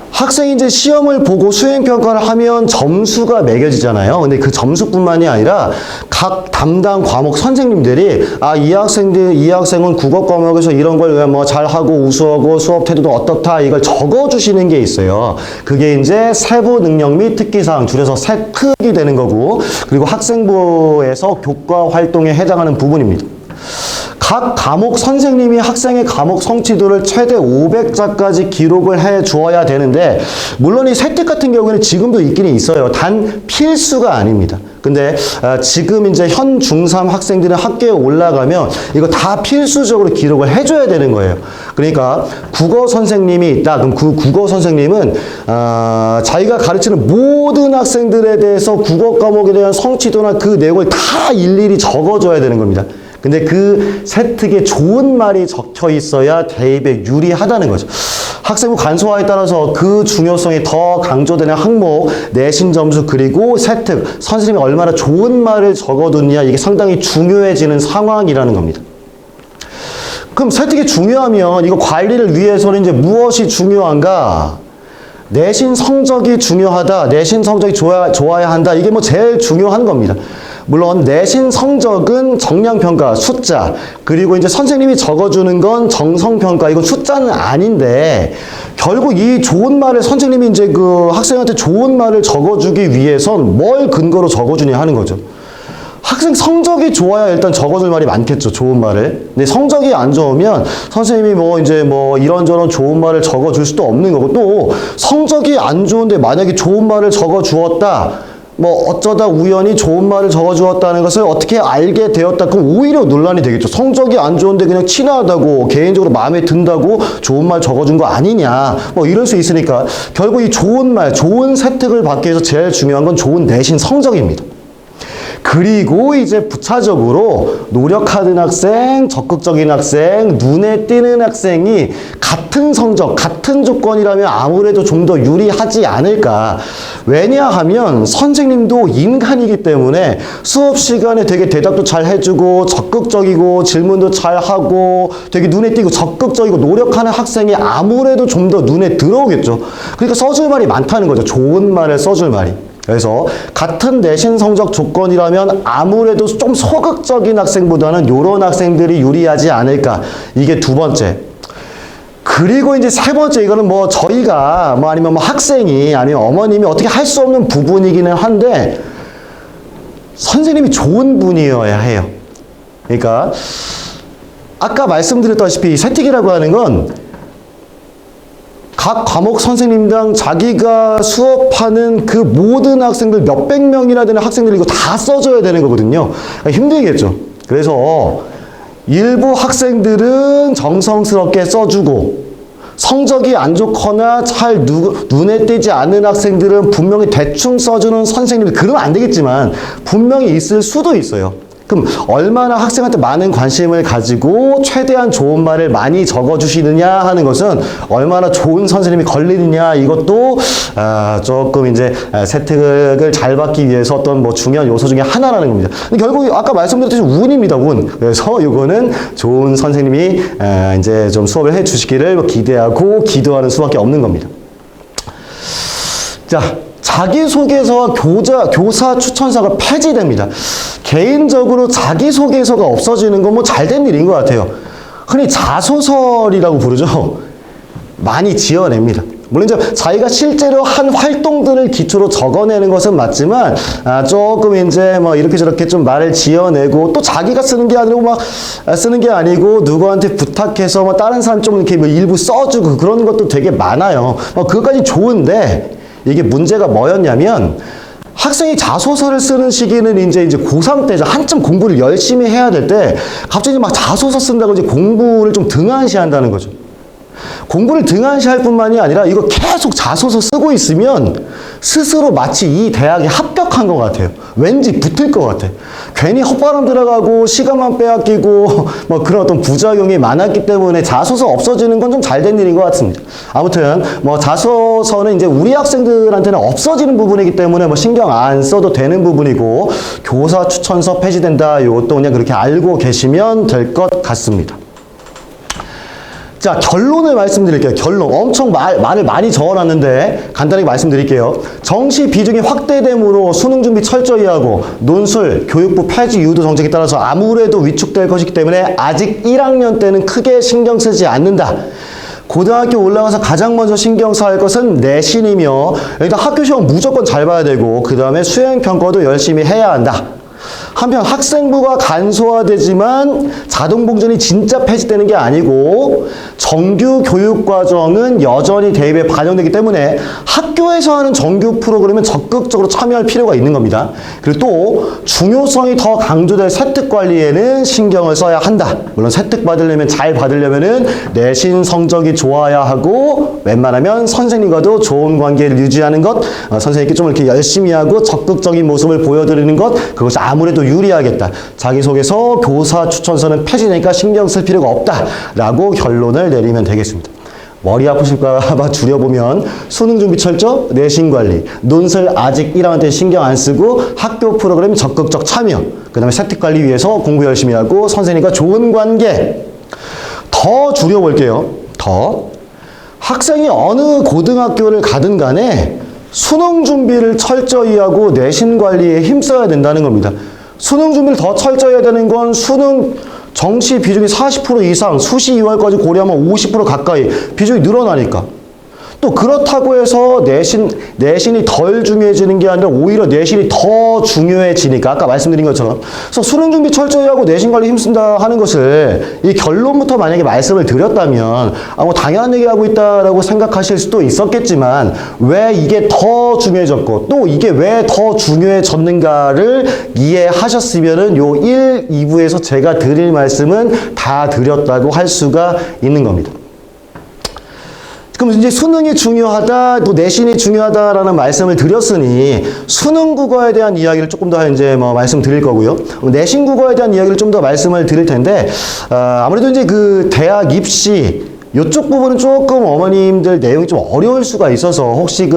학생이 이제 시험을 보고 수행평가를 하면 점수가 매겨지잖아요. 근데 그 점수뿐만이 아니라 각 담당 과목 선생님들이 이 학생은 국어 과목에서 이런 걸 잘하고 우수하고 수업 태도도 어떻다, 이걸 적어주시는 게 있어요. 그게 이제 세부 능력 및 특기사항, 줄여서 세특이 되는 거고, 그리고 학생부에서 교과 활동에 해당하는 부분입니다. 각 과목 선생님이 학생의 과목 성취도를 최대 500자까지 기록을 해 주어야 되는데, 물론 이 세특 같은 경우에는 지금도 있기는 있어요. 단 필수가 아닙니다. 근데 지금 이제 현 중3 학생들은 학교에 올라가면 이거 다 필수적으로 기록을 해줘야 되는 거예요. 그러니까 국어 선생님이 있다. 그럼 그 국어 선생님은 자기가 가르치는 모든 학생들에 대해서 국어 과목에 대한 성취도나 그 내용을 다 일일이 적어줘야 되는 겁니다. 근데 그 세특에 좋은 말이 적혀 있어야 대입에 유리하다는 거죠. 학생부 간소화에 따라서 그 중요성이 더 강조되는 항목, 내신 점수, 그리고 세특, 선생님이 얼마나 좋은 말을 적어두느냐, 이게 상당히 중요해지는 상황이라는 겁니다. 그럼 세특이 중요하면 이거 관리를 위해서는 이제 무엇이 중요한가? 내신 성적이 중요하다, 내신 성적이 좋아야 한다, 이게 제일 중요한 겁니다. 물론 내신 성적은 정량평가, 숫자, 그리고 이제 선생님이 적어주는 건 정성평가, 이건 숫자는 아닌데, 결국 이 좋은 말을 선생님이 이제 그 학생한테 좋은 말을 적어주기 위해선 뭘 근거로 적어주냐 하는 거죠. 학생 성적이 좋아야 일단 적어줄 말이 많겠죠, 좋은 말을. 근데 성적이 안 좋으면 선생님이 이런저런 좋은 말을 적어줄 수도 없는 거고, 또 성적이 안 좋은데 만약에 좋은 말을 적어주었다, 어쩌다 우연히 좋은 말을 적어주었다는 것을 어떻게 알게 되었다, 그럼 오히려 논란이 되겠죠. 성적이 안 좋은데 그냥 친하다고, 개인적으로 마음에 든다고 좋은 말 적어준 거 아니냐, 이럴 수 있으니까 결국 이 좋은 말, 좋은 세특을 받기 위해서 제일 중요한 건 좋은 내신 성적입니다. 그리고 이제 부차적으로 노력하는 학생, 적극적인 학생, 눈에 띄는 학생이 같은 성적, 같은 조건이라면 아무래도 좀 더 유리하지 않을까. 왜냐하면 선생님도 인간이기 때문에 수업 시간에 되게 대답도 잘 해주고 적극적이고 질문도 잘 하고 되게 눈에 띄고 적극적이고 노력하는 학생이 아무래도 좀 더 눈에 들어오겠죠. 그러니까 써줄 말이 많다는 거죠. 좋은 말을 써줄 말이. 그래서 같은 내신 성적 조건이라면 아무래도 좀 소극적인 학생보다는 이런 학생들이 유리하지 않을까. 이게 두 번째. 그리고 이제 세 번째, 이거는 저희가 아니면 학생이 아니면 어머님이 어떻게 할 수 없는 부분이기는 한데, 선생님이 좋은 분이어야 해요. 그러니까 아까 말씀드렸다시피 세특이라고 하는 건 각 과목 선생님당 자기가 수업하는 그 모든 학생들, 몇백 명이나 되는 학생들 이거 다 써줘야 되는 거거든요. 그러니까 힘들겠죠. 그래서 일부 학생들은 정성스럽게 써주고, 성적이 안 좋거나 잘 눈에 띄지 않는 학생들은 분명히 대충 써주는 선생님이, 그러면 안 되겠지만 분명히 있을 수도 있어요. 그럼 얼마나 학생한테 많은 관심을 가지고 최대한 좋은 말을 많이 적어주시느냐 하는 것은 얼마나 좋은 선생님이 걸리느냐, 이것도 조금 이제 세특을 잘 받기 위해서 어떤 뭐 중요한 요소 중에 하나라는 겁니다. 근데 결국 아까 말씀드렸듯이 운입니다, 운. 그래서 이거는 좋은 선생님이 이제 좀 수업을 해 주시기를 기대하고 기도하는 수밖에 없는 겁니다. 자, 자기소개서와 교사 추천서가 폐지됩니다. 개인적으로 자기소개서가 없어지는 건 뭐 잘된 일인 것 같아요. 흔히 자소설이라고 부르죠. 많이 지어냅니다. 물론 이제 자기가 실제로 한 활동들을 기초로 적어내는 것은 맞지만, 조금 이제 뭐 이렇게 저렇게 좀 말을 지어내고, 또 자기가 쓰는 게 아니고 막 쓰는 게 아니고 누구한테 부탁해서 뭐 다른 사람 좀 이렇게 뭐 일부 써주고 그런 것도 되게 많아요. 그것까지 좋은데, 이게 문제가 뭐였냐면, 학생이 자소서를 쓰는 시기는 이제 고3 때죠. 한참 공부를 열심히 해야 될 때, 갑자기 막 자소서 쓴다고 이제 공부를 좀 등한시한다는 거죠. 공부를 등한시할 뿐만이 아니라 이거 계속 자소서 쓰고 있으면 스스로 마치 이 대학에 합격한 것 같아요. 왠지 붙을 것 같아. 괜히 헛바람 들어가고 시간만 빼앗기고 뭐 그런 어떤 부작용이 많았기 때문에 자소서 없어지는 건 좀 잘된 일인 것 같습니다. 아무튼 뭐 자소서는 이제 우리 학생들한테는 없어지는 부분이기 때문에 뭐 신경 안 써도 되는 부분이고, 교사 추천서 폐지된다, 이것도 그냥 그렇게 알고 계시면 될 것 같습니다. 자, 결론을 말씀드릴게요. 결론. 엄청 말을 많이 적어놨는데 간단하게 말씀드릴게요. 정시 비중이 확대됨으로 수능 준비 철저히 하고, 논술, 교육부 폐지 유도 정책에 따라서 아무래도 위축될 것이기 때문에 아직 1학년 때는 크게 신경 쓰지 않는다. 고등학교 올라가서 가장 먼저 신경 써야 할 것은 내신이며, 일단 학교 시험 무조건 잘 봐야 되고, 그 다음에 수행평가도 열심히 해야 한다. 한편 학생부가 간소화되지만 자동봉전이 진짜 폐지되는 게 아니고, 정규 교육과정은 여전히 대입에 반영되기 때문에 학교에서 하는 정규 프로그램은 적극적으로 참여할 필요가 있는 겁니다. 그리고 또 중요성이 더 강조될 세특 관리에는 신경을 써야 한다. 물론 세특 받으려면, 잘 받으려면은 내신 성적이 좋아야 하고, 웬만하면 선생님과도 좋은 관계를 유지하는 것, 선생님께 좀 이렇게 열심히 하고 적극적인 모습을 보여드리는 것, 그것이 아무래도 유리하겠다. 자기소개서, 교사 추천서는 폐지되니까 신경 쓸 필요가 없다라고 결론을 내리면 되겠습니다. 머리 아프실까 봐 줄여보면, 수능 준비 철저, 내신 관리, 논술 아직 1학년 때 신경 안 쓰고 학교 프로그램 적극적 참여, 그 다음에 세특 관리 위해서 공부 열심히 하고 선생님과 좋은 관계. 더 줄여볼게요. 더. 학생이 어느 고등학교를 가든 간에 수능 준비를 철저히 하고 내신 관리에 힘써야 된다는 겁니다. 수능 준비를 더 철저히 해야 되는 건 수능 정시 비중이 40% 이상, 수시 2월까지 고려하면 50% 가까이 비중이 늘어나니까. 또 그렇다고 해서 내신이 덜 중요해지는 게 아니라 오히려 내신이 더 중요해지니까, 아까 말씀드린 것처럼. 그래서 수능 준비 철저히 하고 내신 관리 힘쓴다 하는 것을 이 결론부터 만약에 말씀을 드렸다면, 뭐 당연한 얘기하고 있다라고 생각하실 수도 있었겠지만, 왜 이게 더 중요해졌고 또 이게 왜 더 중요해졌는가를 이해하셨으면은 요 1, 2부에서 제가 드릴 말씀은 다 드렸다고 할 수가 있는 겁니다. 그럼 이제 수능이 중요하다, 또 내신이 중요하다라는 말씀을 드렸으니 수능 국어에 대한 이야기를 조금 더 이제 뭐 말씀드릴 거고요. 내신 국어에 대한 이야기를 좀 더 말씀을 드릴 텐데, 아무래도 이제 그 대학 입시 이쪽 부분은 조금 어머님들 내용이 좀 어려울 수가 있어서, 혹시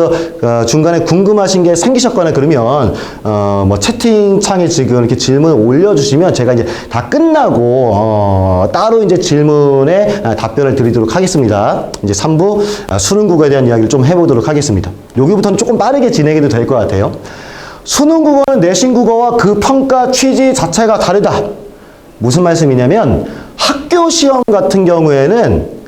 중간에 궁금하신 게 생기셨거나 그러면 뭐 채팅창에 지금 이렇게 질문을 올려주시면 제가 이제 다 끝나고 따로 이제 질문에 답변을 드리도록 하겠습니다. 이제 3부 수능 국어에 대한 이야기를 좀 해보도록 하겠습니다. 여기부터는 조금 빠르게 진행해도 될 것 같아요. 수능 국어는 내신 국어와 그 평가 취지 자체가 다르다. 무슨 말씀이냐면, 학교 시험 같은 경우에는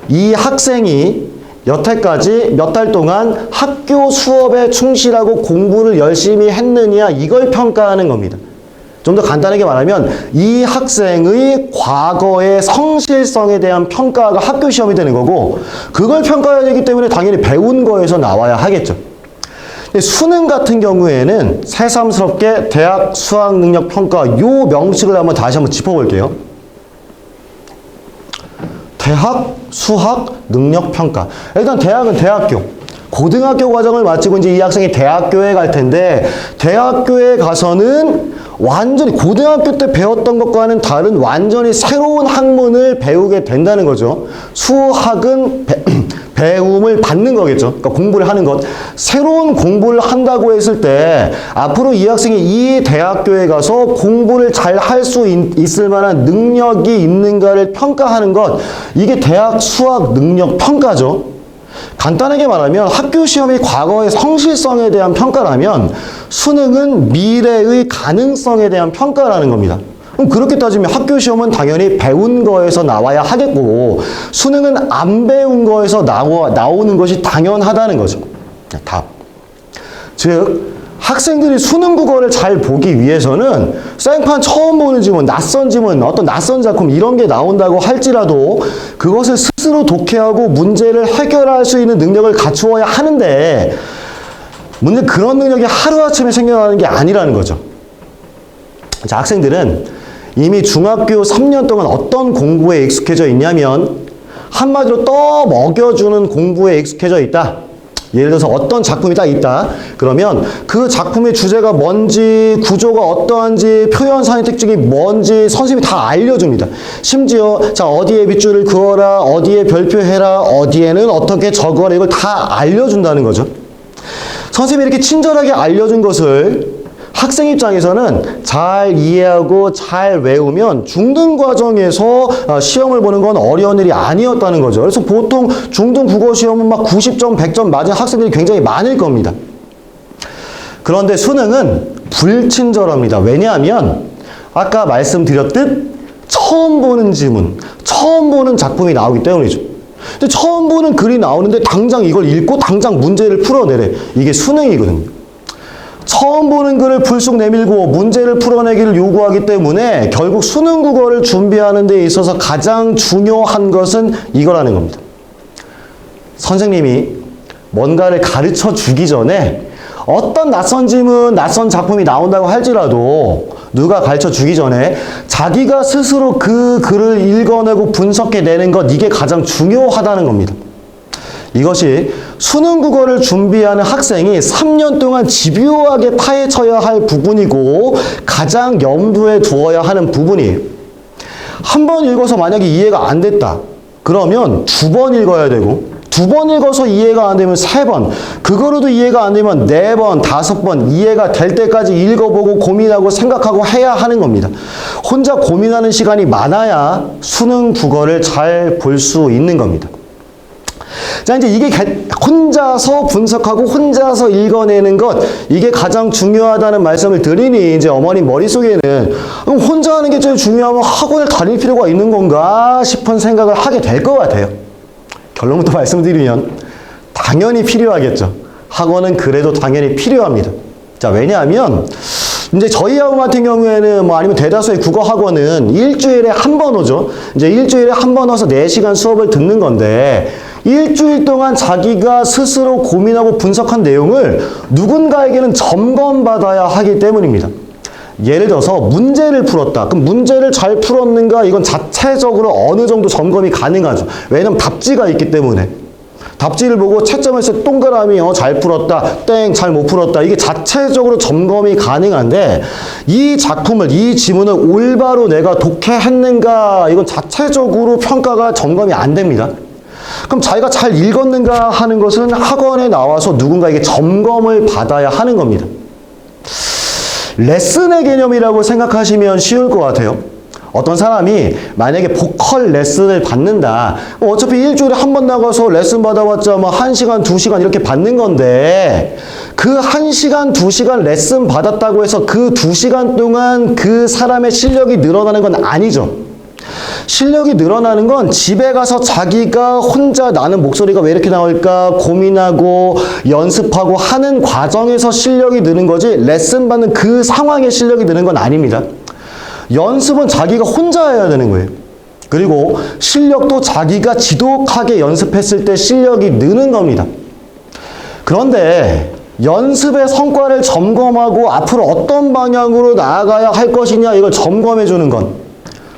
이 학생이 여태까지 몇 달 동안 학교 수업에 충실하고 공부를 열심히 했느냐, 이걸 평가하는 겁니다. 좀 더 간단하게 말하면 이 학생의 과거의 성실성에 대한 평가가 학교 시험이 되는 거고, 그걸 평가해야 되기 때문에 당연히 배운 거에서 나와야 하겠죠. 근데 수능 같은 경우에는 새삼스럽게 대학 수학능력평가 요 명식을 다시 한번 짚어볼게요. 대학 수학 능력 평가. 일단 대학은 대학교. 고등학교 과정을 마치고 이제 이 학생이 대학교에 갈 텐데, 대학교에 가서는 완전히 고등학교 때 배웠던 것과는 다른 완전히 새로운 학문을 배우게 된다는 거죠. 수학은 배움을 받는 거겠죠. 그러니까 공부를 하는 것. 새로운 공부를 한다고 했을 때 앞으로 이 학생이 이 대학교에 가서 공부를 잘 할 수 있을 만한 능력이 있는가를 평가하는 것. 이게 대학 수학 능력 평가죠. 간단하게 말하면 학교 시험이 과거의 성실성에 대한 평가라면 수능은 미래의 가능성에 대한 평가라는 겁니다. 그럼 그렇게 따지면 학교 시험은 당연히 배운 거에서 나와야 하겠고 수능은 안 배운 거에서 나오는 것이 당연하다는 거죠. 답. 즉 학생들이 수능 국어를 잘 보기 위해서는 생판 처음 보는 지문, 낯선 지문, 어떤 낯선 작품 이런 게 나온다고 할지라도 그것을 스스로 독해하고 문제를 해결할 수 있는 능력을 갖추어야 하는데 문제 그런 능력이 하루아침에 생겨나는 게 아니라는 거죠. 자, 학생들은 이미 중학교 3년 동안 어떤 공부에 익숙해져 있냐면 한마디로 떠먹여주는 공부에 익숙해져 있다. 예를 들어서 어떤 작품이 딱 있다. 그러면 그 작품의 주제가 뭔지, 구조가 어떠한지, 표현상의 특징이 뭔지 선생님이 다 알려줍니다. 심지어 자 어디에 빗줄을 그어라, 어디에 별표해라, 어디에는 어떻게 적어라 이걸 다 알려준다는 거죠. 선생님이 이렇게 친절하게 알려준 것을 학생 입장에서는 잘 이해하고 잘 외우면 중등 과정에서 시험을 보는 건 어려운 일이 아니었다는 거죠. 그래서 보통 중등 국어 시험은 막 90점, 100점 맞은 학생들이 굉장히 많을 겁니다. 그런데 수능은 불친절합니다. 왜냐하면 아까 말씀드렸듯 처음 보는 지문, 처음 보는 작품이 나오기 때문이죠. 근데 처음 보는 글이 나오는데 당장 이걸 읽고 당장 문제를 풀어내래. 이게 수능이거든요. 처음 보는 글을 불쑥 내밀고 문제를 풀어내기를 요구하기 때문에 결국 수능 국어를 준비하는 데 있어서 가장 중요한 것은 이거라는 겁니다. 선생님이 뭔가를 가르쳐 주기 전에 어떤 낯선 지문, 낯선 작품이 나온다고 할지라도 누가 가르쳐 주기 전에 자기가 스스로 그 글을 읽어내고 분석해내는 것, 이게 가장 중요하다는 겁니다. 이것이 수능 국어를 준비하는 학생이 3년 동안 집요하게 파헤쳐야 할 부분이고 가장 염두에 두어야 하는 부분이에요. 한 번 읽어서 만약에 이해가 안 됐다. 그러면 2번 읽어야 되고 2번 읽어서 이해가 안 되면 3번, 그거로도 이해가 안 되면 4번, 5번 이해가 될 때까지 읽어보고 고민하고 생각하고 해야 하는 겁니다. 혼자 고민하는 시간이 많아야 수능 국어를 잘 볼 수 있는 겁니다. 자, 이제 이게 혼자서 분석하고 혼자서 읽어내는 것, 이게 가장 중요하다는 말씀을 드리니 이제 어머님 머릿속에는 그럼 혼자 하는 게 제일 중요하면 학원을 다닐 필요가 있는 건가 싶은 생각을 하게 될 것 같아요. 결론부터 말씀드리면 당연히 필요하겠죠. 학원은 그래도 당연히 필요합니다. 자, 왜냐하면 이제 저희 학원 같은 경우에는 아니면 대다수의 국어 학원은 일주일에 한 번 오죠. 이제 일주일에 한 번 와서 4시간 수업을 듣는 건데 일주일 동안 자기가 스스로 고민하고 분석한 내용을 누군가에게는 점검받아야 하기 때문입니다. 예를 들어서 문제를 풀었다. 그럼 문제를 잘 풀었는가? 이건 자체적으로 어느 정도 점검이 가능하죠. 왜냐면 답지가 있기 때문에. 답지를 보고 채점했을 때 동그라미 잘 풀었다, 땡 잘 못 풀었다, 이게 자체적으로 점검이 가능한데 이 작품을, 이 지문을 올바로 내가 독해했는가, 이건 자체적으로 평가가 점검이 안 됩니다. 그럼 자기가 잘 읽었는가 하는 것은 학원에 나와서 누군가에게 점검을 받아야 하는 겁니다. 레슨의 개념이라고 생각하시면 쉬울 것 같아요. 어떤 사람이 만약에 보컬 레슨을 받는다. 어차피 일주일에 한 번 나가서 레슨 받아봤자 1시간, 2시간 이렇게 받는 건데 그 1시간, 2시간 레슨 받았다고 해서 그 2시간 동안 그 사람의 실력이 늘어나는 건 아니죠. 실력이 늘어나는 건 집에 가서 자기가 혼자 나는 목소리가 왜 이렇게 나올까 고민하고 연습하고 하는 과정에서 실력이 느는 거지 레슨 받는 그 상황에 실력이 느는 건 아닙니다. 연습은 자기가 혼자 해야 되는 거예요. 그리고 실력도 자기가 지독하게 연습했을 때 실력이 느는 겁니다. 그런데 연습의 성과를 점검하고 앞으로 어떤 방향으로 나아가야 할 것이냐 이걸 점검해 주는 건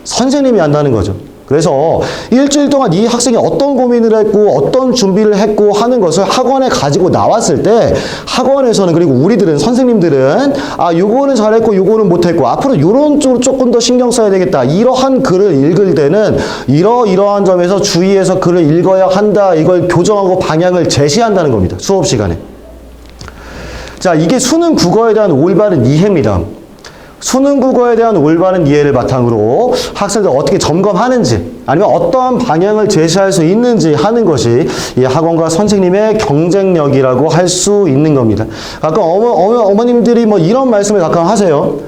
선생님이 한다는 거죠. 그래서 일주일 동안 이 학생이 어떤 고민을 했고 어떤 준비를 했고 하는 것을 학원에 가지고 나왔을 때 학원에서는 그리고 우리들은 선생님들은 요거는 잘했고 요거는 못했고 앞으로 요런 쪽으로 조금 더 신경 써야 되겠다. 이러한 글을 읽을 때는 이러이러한 점에서 주의해서 글을 읽어야 한다. 이걸 교정하고 방향을 제시한다는 겁니다. 수업 시간에. 자, 이게 수능 국어에 대한 올바른 이해입니다. 수능 국어에 대한 올바른 이해를 바탕으로 학생들 어떻게 점검하는지 아니면 어떠한 방향을 제시할 수 있는지 하는 것이 이 학원과 선생님의 경쟁력이라고 할 수 있는 겁니다. 가끔 어머님들이 뭐 이런 말씀을 가끔 하세요.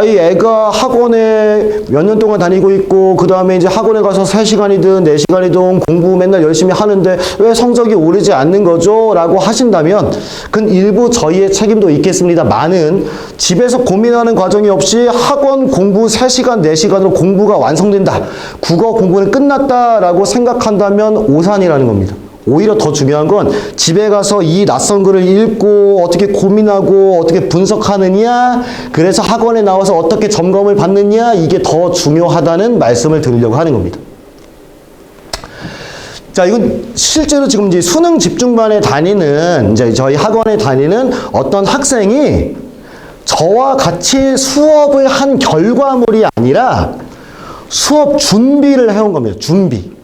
이 애가 학원에 몇 년 동안 다니고 있고 그 다음에 이제 학원에 가서 3시간이든 4시간이든 공부 맨날 열심히 하는데 왜 성적이 오르지 않는 거죠? 라고 하신다면 그건 일부 저희의 책임도 있겠습니다만은 집에서 고민하는 과정이 없이 학원 공부 3시간, 4시간으로 공부가 완성된다. 국어 공부는 끝났다라고 생각한다면 오산이라는 겁니다. 오히려 더 중요한 건 집에 가서 이 낯선 글을 읽고 어떻게 고민하고 어떻게 분석하느냐, 그래서 학원에 나와서 어떻게 점검을 받느냐, 이게 더 중요하다는 말씀을 드리려고 하는 겁니다. 자, 이건 실제로 지금 이제 수능 집중반에 다니는, 이제 저희 학원에 다니는 어떤 학생이 저와 같이 수업을 한 결과물이 아니라 수업 준비를 해온 겁니다. 준비.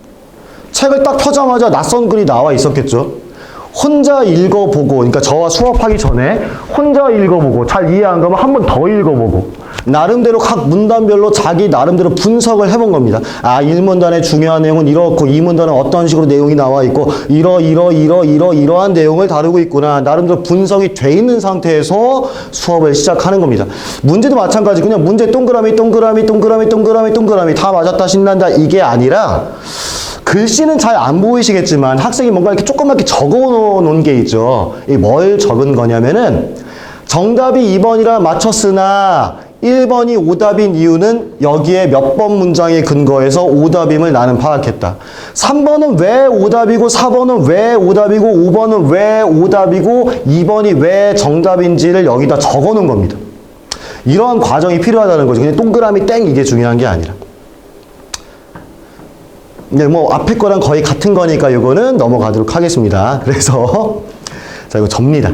책을 딱 펴자마자 낯선 글이 나와 있었겠죠. 혼자 읽어보고, 그러니까 저와 수업하기 전에 혼자 읽어보고 잘 이해 안 가면 한 번 더 읽어보고 나름대로 각 문단별로 자기 나름대로 분석을 해본 겁니다. 1문단의 중요한 내용은 이렇고 2문단은 어떤 식으로 내용이 나와 있고 이러한 내용을 다루고 있구나. 나름대로 분석이 돼 있는 상태에서 수업을 시작하는 겁니다. 문제도 마찬가지. 그냥 문제 동그라미 다 맞았다 신난다 이게 아니라 글씨는 잘 안 보이시겠지만 학생이 뭔가 이렇게 조그맣게 적어 놓은 게 있죠. 뭘 적은 거냐면은 정답이 2번이라 맞췄으나 1번이 오답인 이유는 여기에 몇 번 문장에 근거해서 오답임을 나는 파악했다. 3번은 왜 오답이고 4번은 왜 오답이고 5번은 왜 오답이고 2번이 왜 정답인지를 여기다 적어 놓은 겁니다. 이러한 과정이 필요하다는 거죠. 그냥 동그라미 땡 이게 중요한 게 아니라. 네, 뭐 앞에 거랑 거의 같은 거니까 이거는 넘어가도록 하겠습니다. 그래서 자, 이거 접니다.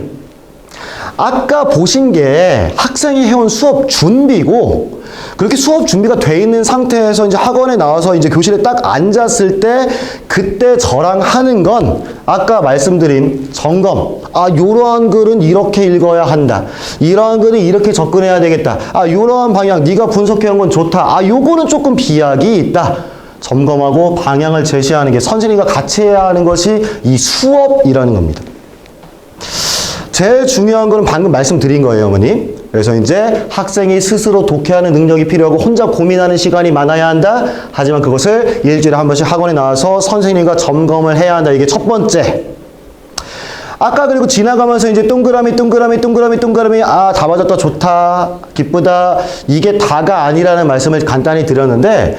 아까 보신 게 학생이 해온 수업 준비고, 그렇게 수업 준비가 돼 있는 상태에서 이제 학원에 나와서 이제 교실에 딱 앉았을 때 그때 저랑 하는 건 아까 말씀드린 점검. 요러한 글은 이렇게 읽어야 한다. 이러한 글은 이렇게 접근해야 되겠다. 요러한 방향 네가 분석해온 건 좋다. 요거는 조금 비약이 있다. 점검하고 방향을 제시하는 게 선생님과 같이 해야 하는 것이 이 수업이라는 겁니다. 제일 중요한 거는 방금 말씀드린 거예요, 어머니. 그래서 이제 학생이 스스로 독해하는 능력이 필요하고 혼자 고민하는 시간이 많아야 한다. 하지만 그것을 일주일에 한 번씩 학원에 나와서 선생님과 점검을 해야 한다. 이게 첫 번째. 아까 그리고 지나가면서 이제 동그라미 다 맞았다, 좋다, 기쁘다, 이게 다가 아니라는 말씀을 간단히 드렸는데,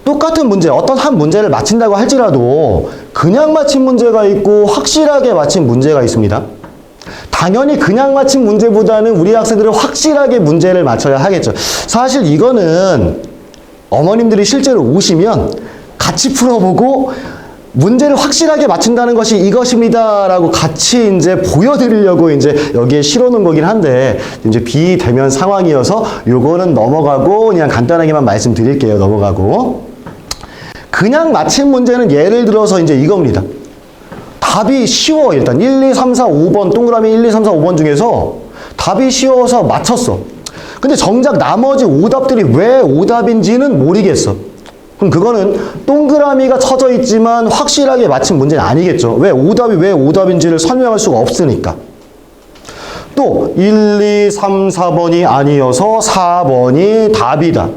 똑같은 문제, 어떤 한 문제를 맞힌다고 할지라도 그냥 맞힌 문제가 있고 확실하게 맞힌 문제가 있습니다. 당연히 그냥 맞힌 문제보다는 우리 학생들은 확실하게 문제를 맞춰야 하겠죠. 사실 이거는 어머님들이 실제로 오시면 같이 풀어보고 문제를 확실하게 맞춘다는 것이 이것입니다라고 같이 이제 보여드리려고 이제 여기에 실어놓은 거긴 한데, 이제 비대면 상황이어서 요거는 넘어가고 그냥 간단하게만 말씀드릴게요. 넘어가고. 그냥 맞힌 문제는 예를 들어서 이제 이겁니다. 답이 쉬워. 일단 1, 2, 3, 4, 5번 동그라미 1, 2, 3, 4, 5번 중에서 답이 쉬워서 맞췄어. 근데 정작 나머지 오답들이 왜 오답인지는 모르겠어. 그럼 그거는 동그라미가 쳐져 있지만 확실하게 맞힌 문제는 아니겠죠. 왜 오답인지를 설명할 수가 없으니까. 또 1, 2, 3, 4번이 아니어서 4번이 답이다.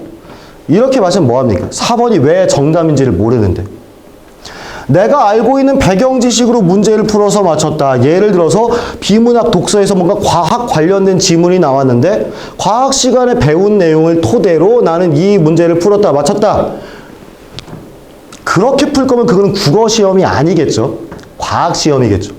이렇게 마시면 뭐합니까? 4번이 왜 정답인지를 모르는데. 내가 알고 있는 배경 지식으로 문제를 풀어서 맞췄다. 예를 들어서 비문학 독서에서 뭔가 과학 관련된 지문이 나왔는데 과학 시간에 배운 내용을 토대로 나는 이 문제를 풀었다. 맞췄다. 그렇게 풀 거면 그건 국어 시험이 아니겠죠. 과학 시험이겠죠.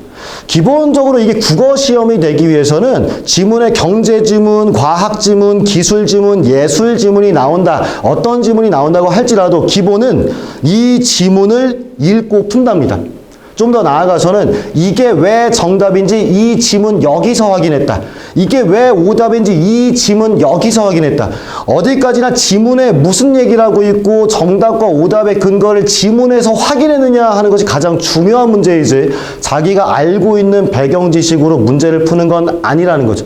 기본적으로 이게 국어 시험이 되기 위해서는 지문에 경제 지문, 과학 지문, 기술 지문, 예술 지문이 나온다. 어떤 지문이 나온다고 할지라도 기본은 이 지문을 읽고 푼답니다. 좀 더 나아가서는 이게 왜 정답인지 이 지문 여기서 확인했다. 이게 왜 오답인지 이 지문 여기서 확인했다. 어디까지나 지문에 무슨 얘기를 하고 있고 정답과 오답의 근거를 지문에서 확인했느냐 하는 것이 가장 중요한 문제이지 자기가 알고 있는 배경 지식으로 문제를 푸는 건 아니라는 거죠.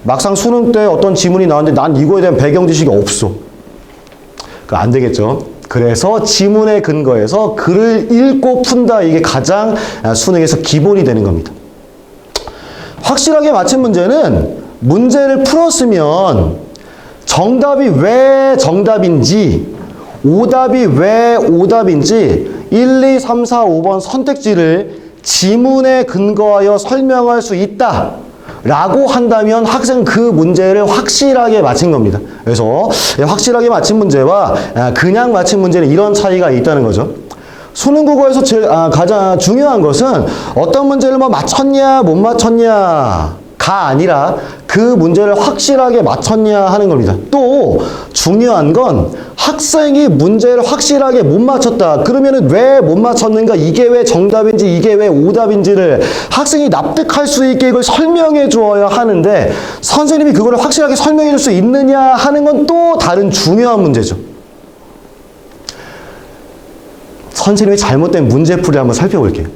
막상 수능 때 어떤 지문이 나왔는데 난 이거에 대한 배경 지식이 없어. 그거 안 되겠죠. 그래서 지문의 근거에서 글을 읽고 푼다. 이게 가장 수능에서 기본이 되는 겁니다. 확실하게 맞힌 문제는 문제를 풀었으면 정답이 왜 정답인지 오답이 왜 오답인지 1, 2, 3, 4, 5번 선택지를 지문에 근거하여 설명할 수 있다. 라고 한다면 학생은 그 문제를 확실하게 맞힌 겁니다. 그래서 확실하게 맞힌 문제와 그냥 맞힌 문제는 이런 차이가 있다는 거죠. 수능 국어에서 가장 중요한 것은 어떤 문제를 뭐 맞췄냐 못 맞췄냐가 아니라 그 문제를 확실하게 맞췄냐 하는 겁니다. 또 중요한 건 학생이 문제를 확실하게 못 맞췄다. 그러면은 왜 못 맞췄는가? 이게 왜 정답인지 이게 왜 오답인지를 학생이 납득할 수 있게 이걸 설명해 주어야 하는데 선생님이 그거를 확실하게 설명해 줄 수 있느냐 하는 건 또 다른 중요한 문제죠. 선생님이 잘못된 문제풀이를 한번 살펴볼게요.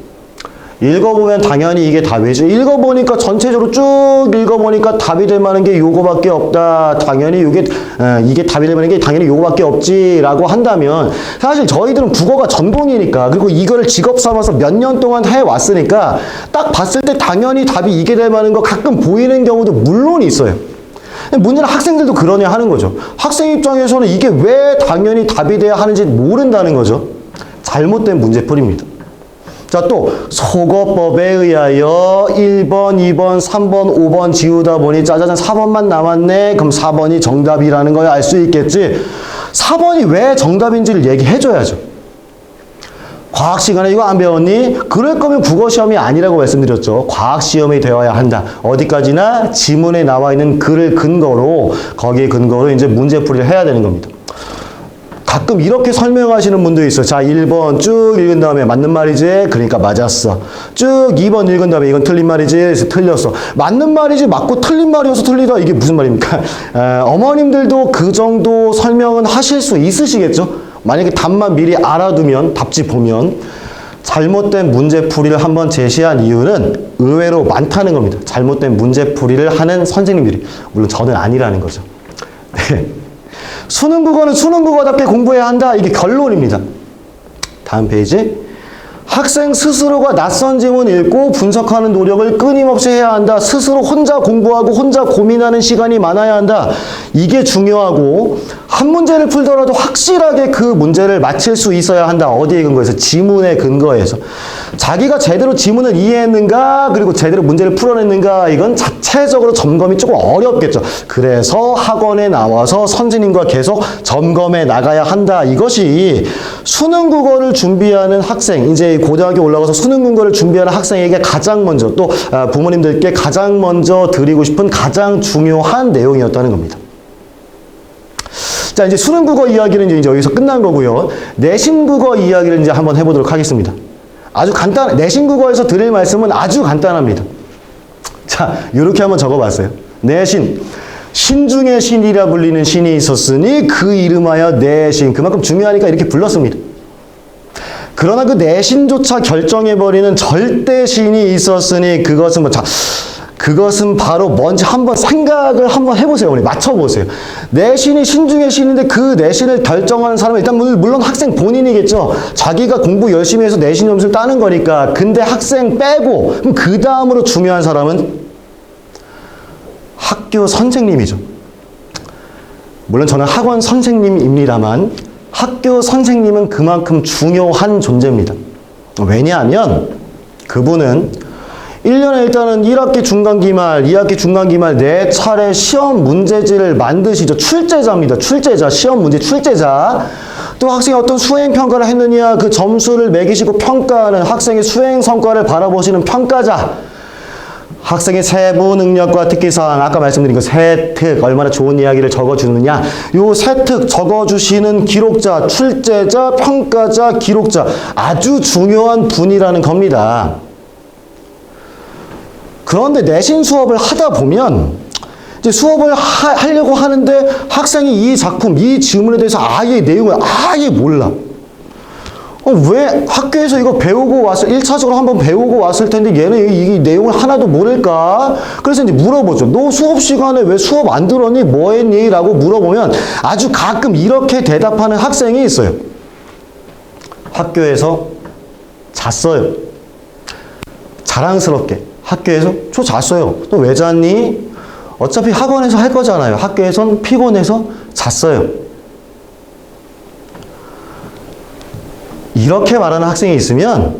읽어보면 당연히 이게 답이죠. 읽어보니까 전체적으로 쭉 읽어보니까 답이 될 만한 게 요거밖에 없다. 당연히 이게 답이 될 만한 게 당연히 요거밖에 없지라고 한다면 사실 저희들은 국어가 전공이니까 그리고 이거를 직업 삼아서 몇 년 동안 해왔으니까 딱 봤을 때 당연히 답이 이게 될 만한 거 가끔 보이는 경우도 물론 있어요. 문제는 학생들도 그러냐 하는 거죠. 학생 입장에서는 이게 왜 당연히 답이 돼야 하는지 모른다는 거죠. 잘못된 문제풀이입니다. 자, 또 속어법에 의하여 1번, 2번, 3번, 5번 지우다 보니 짜자잔 4번만 남았네. 그럼 4번이 정답이라는 걸 알 수 있겠지. 4번이 왜 정답인지를 얘기해줘야죠. 과학 시간에 이거 안 배웠니? 그럴 거면 국어 시험이 아니라고 말씀드렸죠. 과학 시험이 되어야 한다. 어디까지나 지문에 나와 있는 글을 근거로 거기에 근거로 이제 문제풀이를 해야 되는 겁니다. 가끔 이렇게 설명하시는 분도 있어요. 자, 1번 쭉 읽은 다음에 맞는 말이지? 그러니까 맞았어. 쭉 2번 읽은 다음에 이건 틀린 말이지? 그래서 틀렸어. 맞는 말이지 맞고 틀린 말이어서 틀리다. 이게 무슨 말입니까? 어머님들도 그 정도 설명은 하실 수 있으시겠죠? 만약에 답만 미리 알아두면, 답지 보면 잘못된 문제풀이를 한번 제시한 이유는 의외로 많다는 겁니다. 잘못된 문제풀이를 하는 선생님들이. 물론 저는 아니라는 거죠. 네. 수능 국어는 수능 국어답게 공부해야 한다. 이게 결론입니다. 다음 페이지. 학생 스스로가 낯선 지문 읽고 분석하는 노력을 끊임없이 해야 한다. 스스로 혼자 공부하고 혼자 고민하는 시간이 많아야 한다. 이게 중요하고 한 문제를 풀더라도 확실하게 그 문제를 맞힐 수 있어야 한다. 어디에 근거해서? 지문에 근거해서. 자기가 제대로 지문을 이해했는가 그리고 제대로 문제를 풀어냈는가 이건 자체적으로 점검이 조금 어렵겠죠. 그래서 학원에 나와서 선생님과 계속 점검해 나가야 한다. 이것이 수능 국어를 준비하는 학생, 이제 고등학교 올라가서 수능 국어를 준비하는 학생에게 가장 먼저 또 부모님들께 가장 먼저 드리고 싶은 가장 중요한 내용이었다는 겁니다. 자, 이제 수능 국어 이야기는 이제 여기서 끝난 거고요. 내신 국어 이야기를 이제 한번 해보도록 하겠습니다. 아주 내신 국어에서 드릴 말씀은 아주 간단합니다. 자, 이렇게 한번 적어봤어요. 내신. 신 중에 신이라 불리는 신이 있었으니 그 이름하여 내신. 그만큼 중요하니까 이렇게 불렀습니다. 그러나 그 내신조차 결정해버리는 절대신이 있었으니 그것은 그것은 바로 뭔지 한번 생각을 한번 해보세요. 우리 맞춰보세요. 내신이 신 중에 신인데 그 내신을 결정하는 사람은 일단 물론 학생 본인이겠죠. 자기가 공부 열심히 해서 내신 점수를 따는 거니까. 근데 학생 빼고 그럼 그 다음으로 중요한 사람은 학교 선생님이죠. 물론 저는 학원 선생님입니다만 학교 선생님은 그만큼 중요한 존재입니다. 왜냐하면 그분은 1년에 일단은 1학기 중간기말, 2학기 중간기말 4차례 시험 문제지를 만드시죠. 출제자입니다. 출제자, 시험 문제 출제자. 또 학생이 어떤 수행평가를 했느냐 그 점수를 매기시고 평가하는 학생의 수행 성과를 바라보시는 평가자. 학생의 세부 능력과 특기사항, 아까 말씀드린 그 세특, 얼마나 좋은 이야기를 적어주느냐. 요 세특 적어주시는 기록자, 출제자, 평가자, 기록자. 아주 중요한 분이라는 겁니다. 그런데 내신 수업을 하다 보면 이제 수업을 하려고 하는데 학생이 이 작품, 이 지문에 대해서 아예 내용을 아예 몰라. 왜 학교에서 이거 배우고 왔을, 1차적으로 한번 배우고 왔을 텐데 얘는 이 내용을 하나도 모를까? 그래서 이제 물어보죠. 너 수업 시간에 왜 수업 안 들었니? 뭐 했니? 라고 물어보면 아주 가끔 이렇게 대답하는 학생이 있어요. 학교에서 잤어요. 자랑스럽게. 학교에서 저 잤어요. 너 왜 잤니? 어차피 학원에서 할 거잖아요. 학교에선 피곤해서 잤어요. 이렇게 말하는 학생이 있으면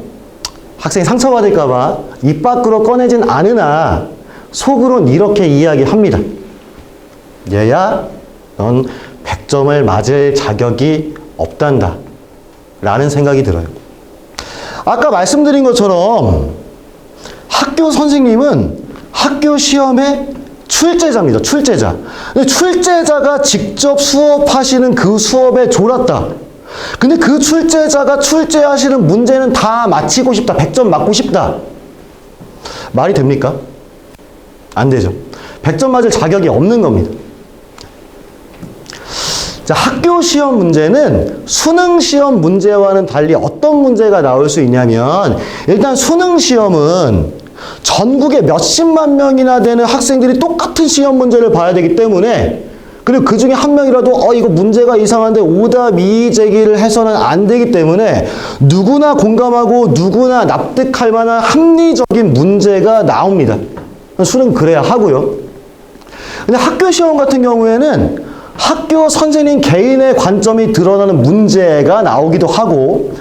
학생이 상처받을까봐 입 밖으로 꺼내진 않으나 속으론 이렇게 이야기합니다. 얘야, 넌 100점을 맞을 자격이 없단다. 라는 생각이 들어요. 아까 말씀드린 것처럼 학교 선생님은 학교 시험의 출제자입니다. 출제자. 근데 출제자가 직접 수업하시는 그 수업에 졸았다. 근데 그 출제자가 출제하시는 문제는 다 맞히고 싶다. 100점 맞고 싶다. 말이 됩니까? 안 되죠. 100점 맞을 자격이 없는 겁니다. 자, 학교 시험 문제는 수능 시험 문제와는 달리 어떤 문제가 나올 수 있냐면 일단 수능 시험은 전국에 몇십만 명이나 되는 학생들이 똑같은 시험 문제를 봐야 되기 때문에 그리고 그 중에 한 명이라도 이거 문제가 이상한데 오답 이의 제기를 해서는 안 되기 때문에 누구나 공감하고 누구나 납득할 만한 합리적인 문제가 나옵니다. 수능 그래야 하고요. 근데 학교 시험 같은 경우에는 학교 선생님 개인의 관점이 드러나는 문제가 나오기도 하고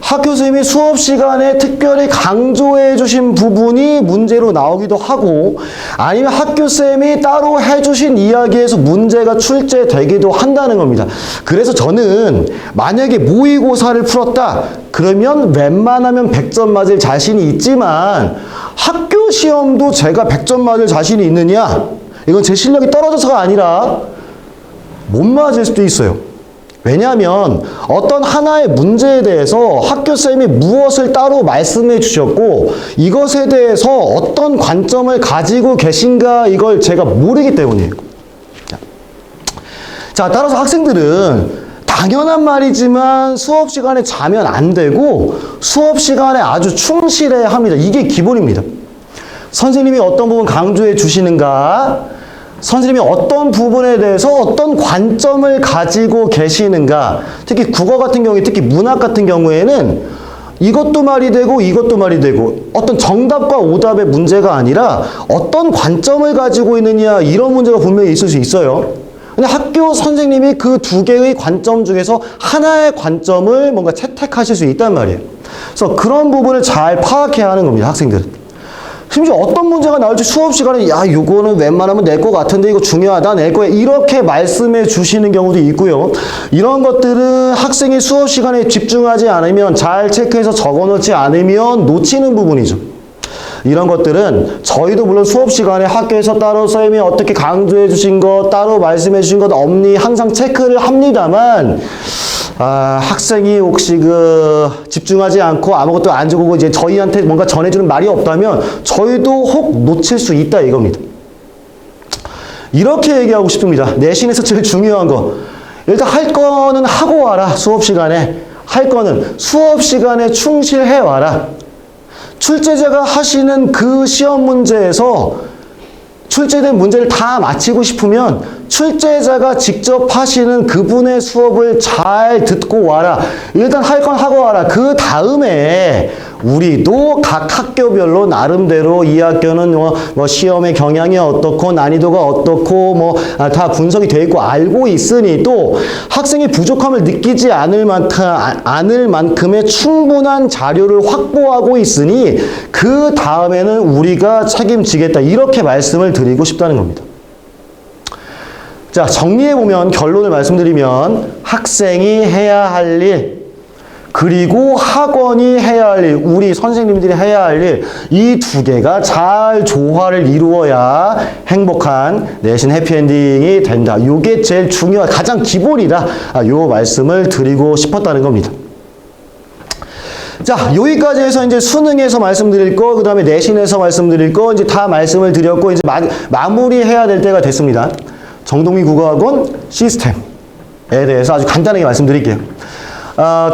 학교 선생님이 수업 시간에 특별히 강조해 주신 부분이 문제로 나오기도 하고 아니면 학교 쌤이 따로 해주신 이야기에서 문제가 출제되기도 한다는 겁니다. 그래서 저는 만약에 모의고사를 풀었다 그러면 웬만하면 100점 맞을 자신이 있지만 학교 시험도 제가 100점 맞을 자신이 있느냐? 이건 제 실력이 떨어져서가 아니라 못 맞을 수도 있어요. 왜냐하면 어떤 하나의 문제에 대해서 학교쌤이 무엇을 따로 말씀해 주셨고 이것에 대해서 어떤 관점을 가지고 계신가 이걸 제가 모르기 때문이에요. 자, 따라서 학생들은 당연한 말이지만 수업 시간에 자면 안 되고 수업 시간에 아주 충실해야 합니다. 이게 기본입니다. 선생님이 어떤 부분 강조해 주시는가 선생님이 어떤 부분에 대해서 어떤 관점을 가지고 계시는가 특히 국어 같은 경우에 특히 문학 같은 경우에는 이것도 말이 되고 이것도 말이 되고 어떤 정답과 오답의 문제가 아니라 어떤 관점을 가지고 있느냐 이런 문제가 분명히 있을 수 있어요. 근데 학교 선생님이 그 두 개의 관점 중에서 하나의 관점을 뭔가 채택하실 수 있단 말이에요. 그래서 그런 부분을 잘 파악해야 하는 겁니다. 학생들은. 심지어 어떤 문제가 나올지 수업 시간에 야 이거는 웬만하면 낼 것 같은데 이거 중요하다 낼 거야 이렇게 말씀해 주시는 경우도 있고요. 이런 것들은 학생이 수업 시간에 집중하지 않으면 잘 체크해서 적어놓지 않으면 놓치는 부분이죠. 이런 것들은 저희도 물론 수업 시간에 학교에서 따로 선생님이 어떻게 강조해 주신 것 따로 말씀해 주신 것 없니 항상 체크를 합니다만 학생이 혹시 집중하지 않고 아무것도 안 적고 이제 저희한테 뭔가 전해주는 말이 없다면 저희도 혹 놓칠 수 있다 이겁니다. 이렇게 얘기하고 싶습니다. 내신에서 제일 중요한 거. 일단 할 거는 하고 와라. 수업 시간에. 할 거는 수업 시간에 충실해 와라. 출제자가 하시는 그 시험 문제에서 출제된 문제를 다 마치고 싶으면 출제자가 직접 하시는 그분의 수업을 잘 듣고 와라. 일단 할 건 하고 와라. 그 다음에 우리도 각 학교별로 나름대로 이 학교는 뭐 시험의 경향이 어떻고 난이도가 어떻고 다 분석이 되어 있고 알고 있으니 또 학생이 부족함을 느끼지 않을 만큼의 충분한 자료를 확보하고 있으니 그 다음에는 우리가 책임지겠다. 이렇게 말씀을 드리고 싶다는 겁니다. 자, 정리해보면 결론을 말씀드리면 학생이 해야 할 일, 그리고 학원이 해야 할 일, 우리 선생님들이 해야 할 일, 이 두 개가 잘 조화를 이루어야 행복한 내신 해피엔딩이 된다. 이게 제일 중요한, 가장 기본이다. 요 말씀을 드리고 싶었다는 겁니다. 자, 여기까지 해서 이제 수능에서 말씀드릴 거, 그 다음에 내신에서 말씀드릴 거, 이제 다 말씀을 드렸고, 이제 마무리해야 될 때가 됐습니다. 정동민 국어학원 시스템에 대해서 아주 간단하게 말씀드릴게요.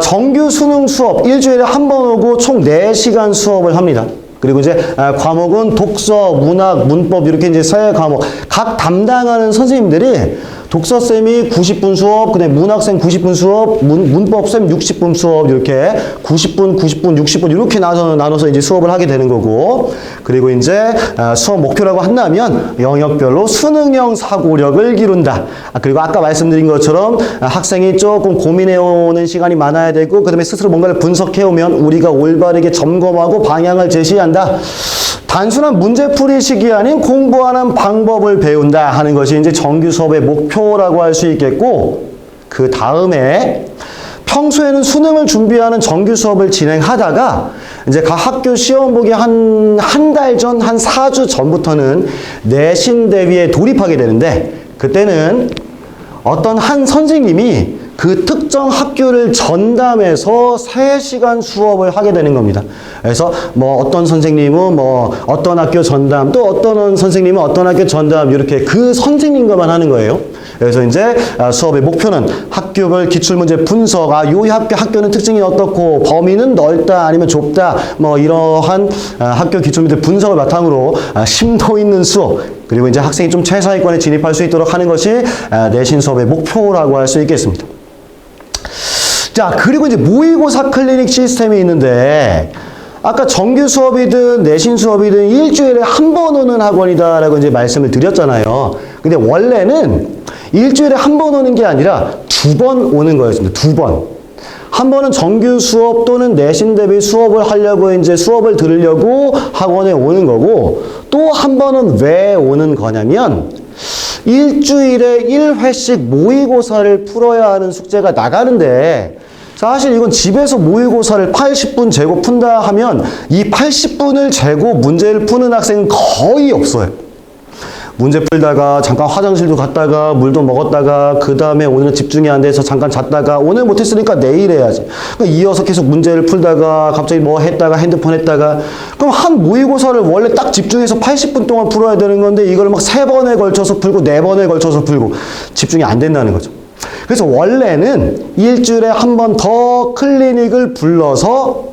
정규 수능 수업 일주일에 한 번 오고 총 4시간 수업을 합니다. 그리고 이제 과목은 독서, 문학, 문법 이렇게 이제 세 과목. 각 담당하는 선생님들이 독서쌤이 90분 수업, 그다음에 문학쌤 90분 수업, 문법쌤 60분 수업 이렇게 90분, 90분, 60분 이렇게 나눠서 이제 수업을 하게 되는 거고, 그리고 이제 수업 목표라고 한다면 영역별로 수능형 사고력을 기른다. 그리고 아까 말씀드린 것처럼 학생이 조금 고민해오는 시간이 많아야 되고, 그다음에 스스로 뭔가를 분석해오면 우리가 올바르게 점검하고 방향을 제시한다. 단순한 문제풀이식이 아닌 공부하는 방법을 배운다 하는 것이 이제 정규 수업의 목표라고 할 수 있겠고, 그 다음에 평소에는 수능을 준비하는 정규 수업을 진행하다가 이제 각 학교 시험 보기 한 달 전, 한 4주 전부터는 내신 대비에 돌입하게 되는데, 그때는 어떤 한 선생님이 그 특정 학교를 전담해서 3시간 수업을 하게 되는 겁니다. 그래서 뭐 어떤 선생님은 뭐 어떤 학교 전담, 또 어떤 선생님은 어떤 학교 전담, 이렇게 그 선생님과만 하는 거예요. 그래서 이제 수업의 목표는 학교별 기출문제 분석, 요 학교는 특징이 어떻고, 범위는 넓다 아니면 좁다, 뭐 이러한 학교 기출문제 분석을 바탕으로 심도 있는 수업, 그리고 이제 학생이 좀 최상위권에 진입할 수 있도록 하는 것이 내신 수업의 목표라고 할 수 있겠습니다. 자, 그리고 이제 모의고사 클리닉 시스템이 있는데, 아까 정규 수업이든 내신 수업이든 일주일에 한 번 오는 학원이다라고 이제 말씀을 드렸잖아요. 근데 원래는 일주일에 한 번 오는 게 아니라 2번 오는 거였습니다. 2번. 한 번은 정규 수업 또는 내신 대비 수업을 하려고 이제 수업을 들으려고 학원에 오는 거고, 또 한 번은 왜 오는 거냐면, 일주일에 1회씩 모의고사를 풀어야 하는 숙제가 나가는데, 사실 이건 집에서 모의고사를 80분 재고 푼다 하면 이 80분을 재고 문제를 푸는 학생은 거의 없어요. 문제 풀다가 잠깐 화장실도 갔다가 물도 먹었다가 그 다음에 오늘은 집중이 안 돼서 잠깐 잤다가 오늘 못했으니까 내일 해야지. 그러니까 이어서 계속 문제를 풀다가 갑자기 뭐 했다가 핸드폰 했다가, 그럼 한 모의고사를 원래 딱 집중해서 80분 동안 풀어야 되는 건데 이걸 막 3번에 걸쳐서 풀고 4번에 걸쳐서 풀고 집중이 안 된다는 거죠. 그래서 원래는 일주일에 한 번 더 클리닉을 불러서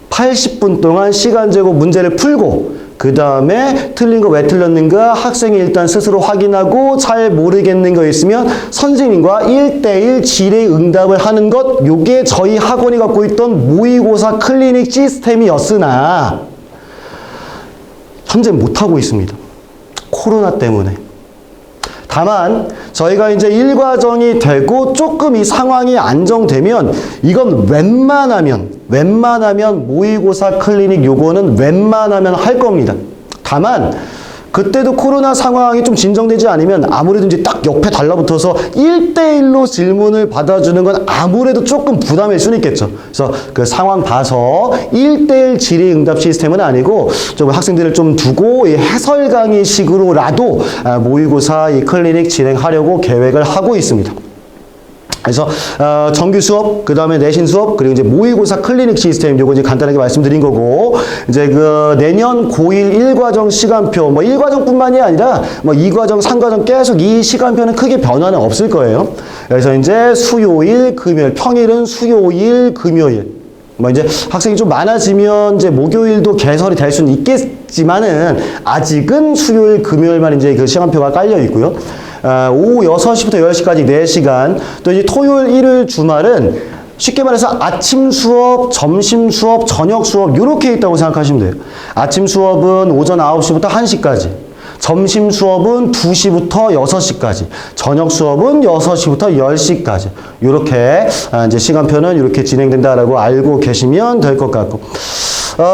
80분 동안 시간 재고 문제를 풀고, 그 다음에 틀린 거 왜 틀렸는가 학생이 일단 스스로 확인하고, 잘 모르겠는 거 있으면 선생님과 1대1 질의응답을 하는 것, 요게 저희 학원이 갖고 있던 모의고사 클리닉 시스템이었으나 현재 못하고 있습니다. 코로나 때문에. 다만 저희가 이제 1과정이 되고 조금 이 상황이 안정되면 이건 웬만하면 모의고사 클리닉 요거는 웬만하면 할 겁니다. 다만 그때도 코로나 상황이 좀 진정되지 않으면 아무래도 이제 딱 옆에 달라붙어서 1대1로 질문을 받아주는 건 아무래도 조금 부담일 수는 있겠죠. 그래서 그 상황 봐서 1대1 질의응답 시스템은 아니고 좀 학생들을 좀 두고 이 해설 강의식으로라도 모의고사 이 클리닉 진행하려고 계획을 하고 있습니다. 그래서 정규 수업, 그 다음에 내신 수업, 그리고 이제 모의고사 클리닉 시스템 요거 이제 간단하게 말씀드린 거고, 이제 그 내년 고1 1과정 시간표, 뭐 1과정뿐만이 아니라 뭐 2과정, 3과정 계속 이 시간표는 크게 변화는 없을 거예요. 그래서 이제 수요일, 금요일, 평일은 수요일, 금요일. 뭐 이제 학생이 좀 많아지면 이제 목요일도 개설이 될 수는 있겠지만은 아직은 수요일, 금요일만 이제 그 시간표가 깔려 있고요. 오후 6시부터 10시까지 4시간, 또 이제 토요일, 일요일, 주말은 쉽게 말해서 아침 수업, 점심 수업, 저녁 수업 이렇게 있다고 생각하시면 돼요. 아침 수업은 오전 9시부터 1시까지, 점심 수업은 2시부터 6시까지, 저녁 수업은 6시부터 10시까지. 이렇게 이제 시간표는 이렇게 진행된다라고 알고 계시면 될 것 같고.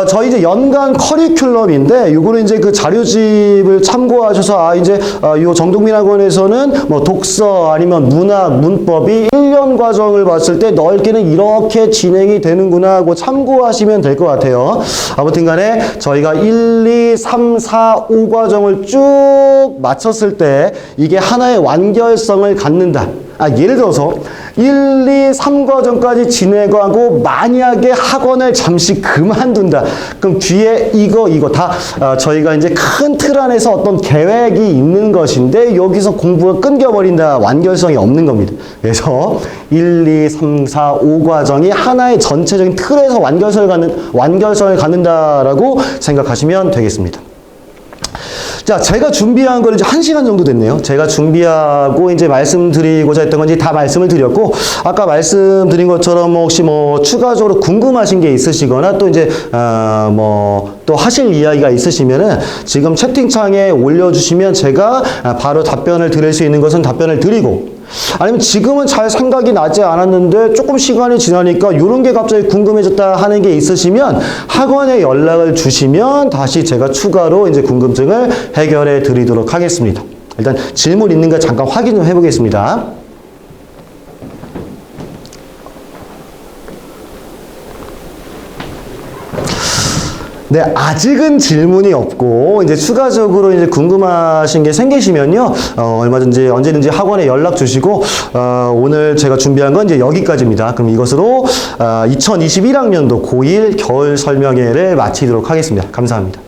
저희 이제 연간 커리큘럼인데, 요거는 이제 그 자료집을 참고하셔서, 이제, 요 정동민 학원에서는 뭐 독서 아니면 문학, 문법이 1년 학연 과정을 봤을 때 넓게는 이렇게 진행이 되는구나 하고 참고하시면 될 것 같아요. 아무튼 간에 저희가 1, 2, 3, 4, 5 과정을 쭉 마쳤을 때 이게 하나의 완결성을 갖는다. 예를 들어서 1, 2, 3 과정까지 진행하고 만약에 학원을 잠시 그만둔다. 그럼 뒤에 이거 다 저희가 이제 큰 틀 안에서 어떤 계획이 있는 것인데 여기서 공부가 끊겨버린다. 완결성이 없는 겁니다. 그래서 1, 2, 3, 4, 5 과정이 하나의 전체적인 틀에서 완결성을 갖는다라고 생각하시면 되겠습니다. 자, 제가 준비한 걸 이제 1시간 정도 됐네요. 제가 준비하고 이제 말씀드리고자 했던 건지 다 말씀을 드렸고, 아까 말씀드린 것처럼 혹시 추가적으로 궁금하신 게 있으시거나 또 이제, 또 하실 이야기가 있으시면은 지금 채팅창에 올려주시면 제가 바로 답변을 드릴 수 있는 것은 답변을 드리고, 아니면 지금은 잘 생각이 나지 않았는데 조금 시간이 지나니까 이런 게 갑자기 궁금해졌다 하는 게 있으시면 학원에 연락을 주시면 다시 제가 추가로 이제 궁금증을 해결해 드리도록 하겠습니다. 일단 질문 있는가 잠깐 확인 좀 해보겠습니다. 네, 아직은 질문이 없고, 이제 추가적으로 이제 궁금하신 게 생기시면요, 얼마든지, 언제든지 학원에 연락 주시고, 오늘 제가 준비한 건 이제 여기까지입니다. 그럼 이것으로, 2021학년도 고1 겨울 설명회를 마치도록 하겠습니다. 감사합니다.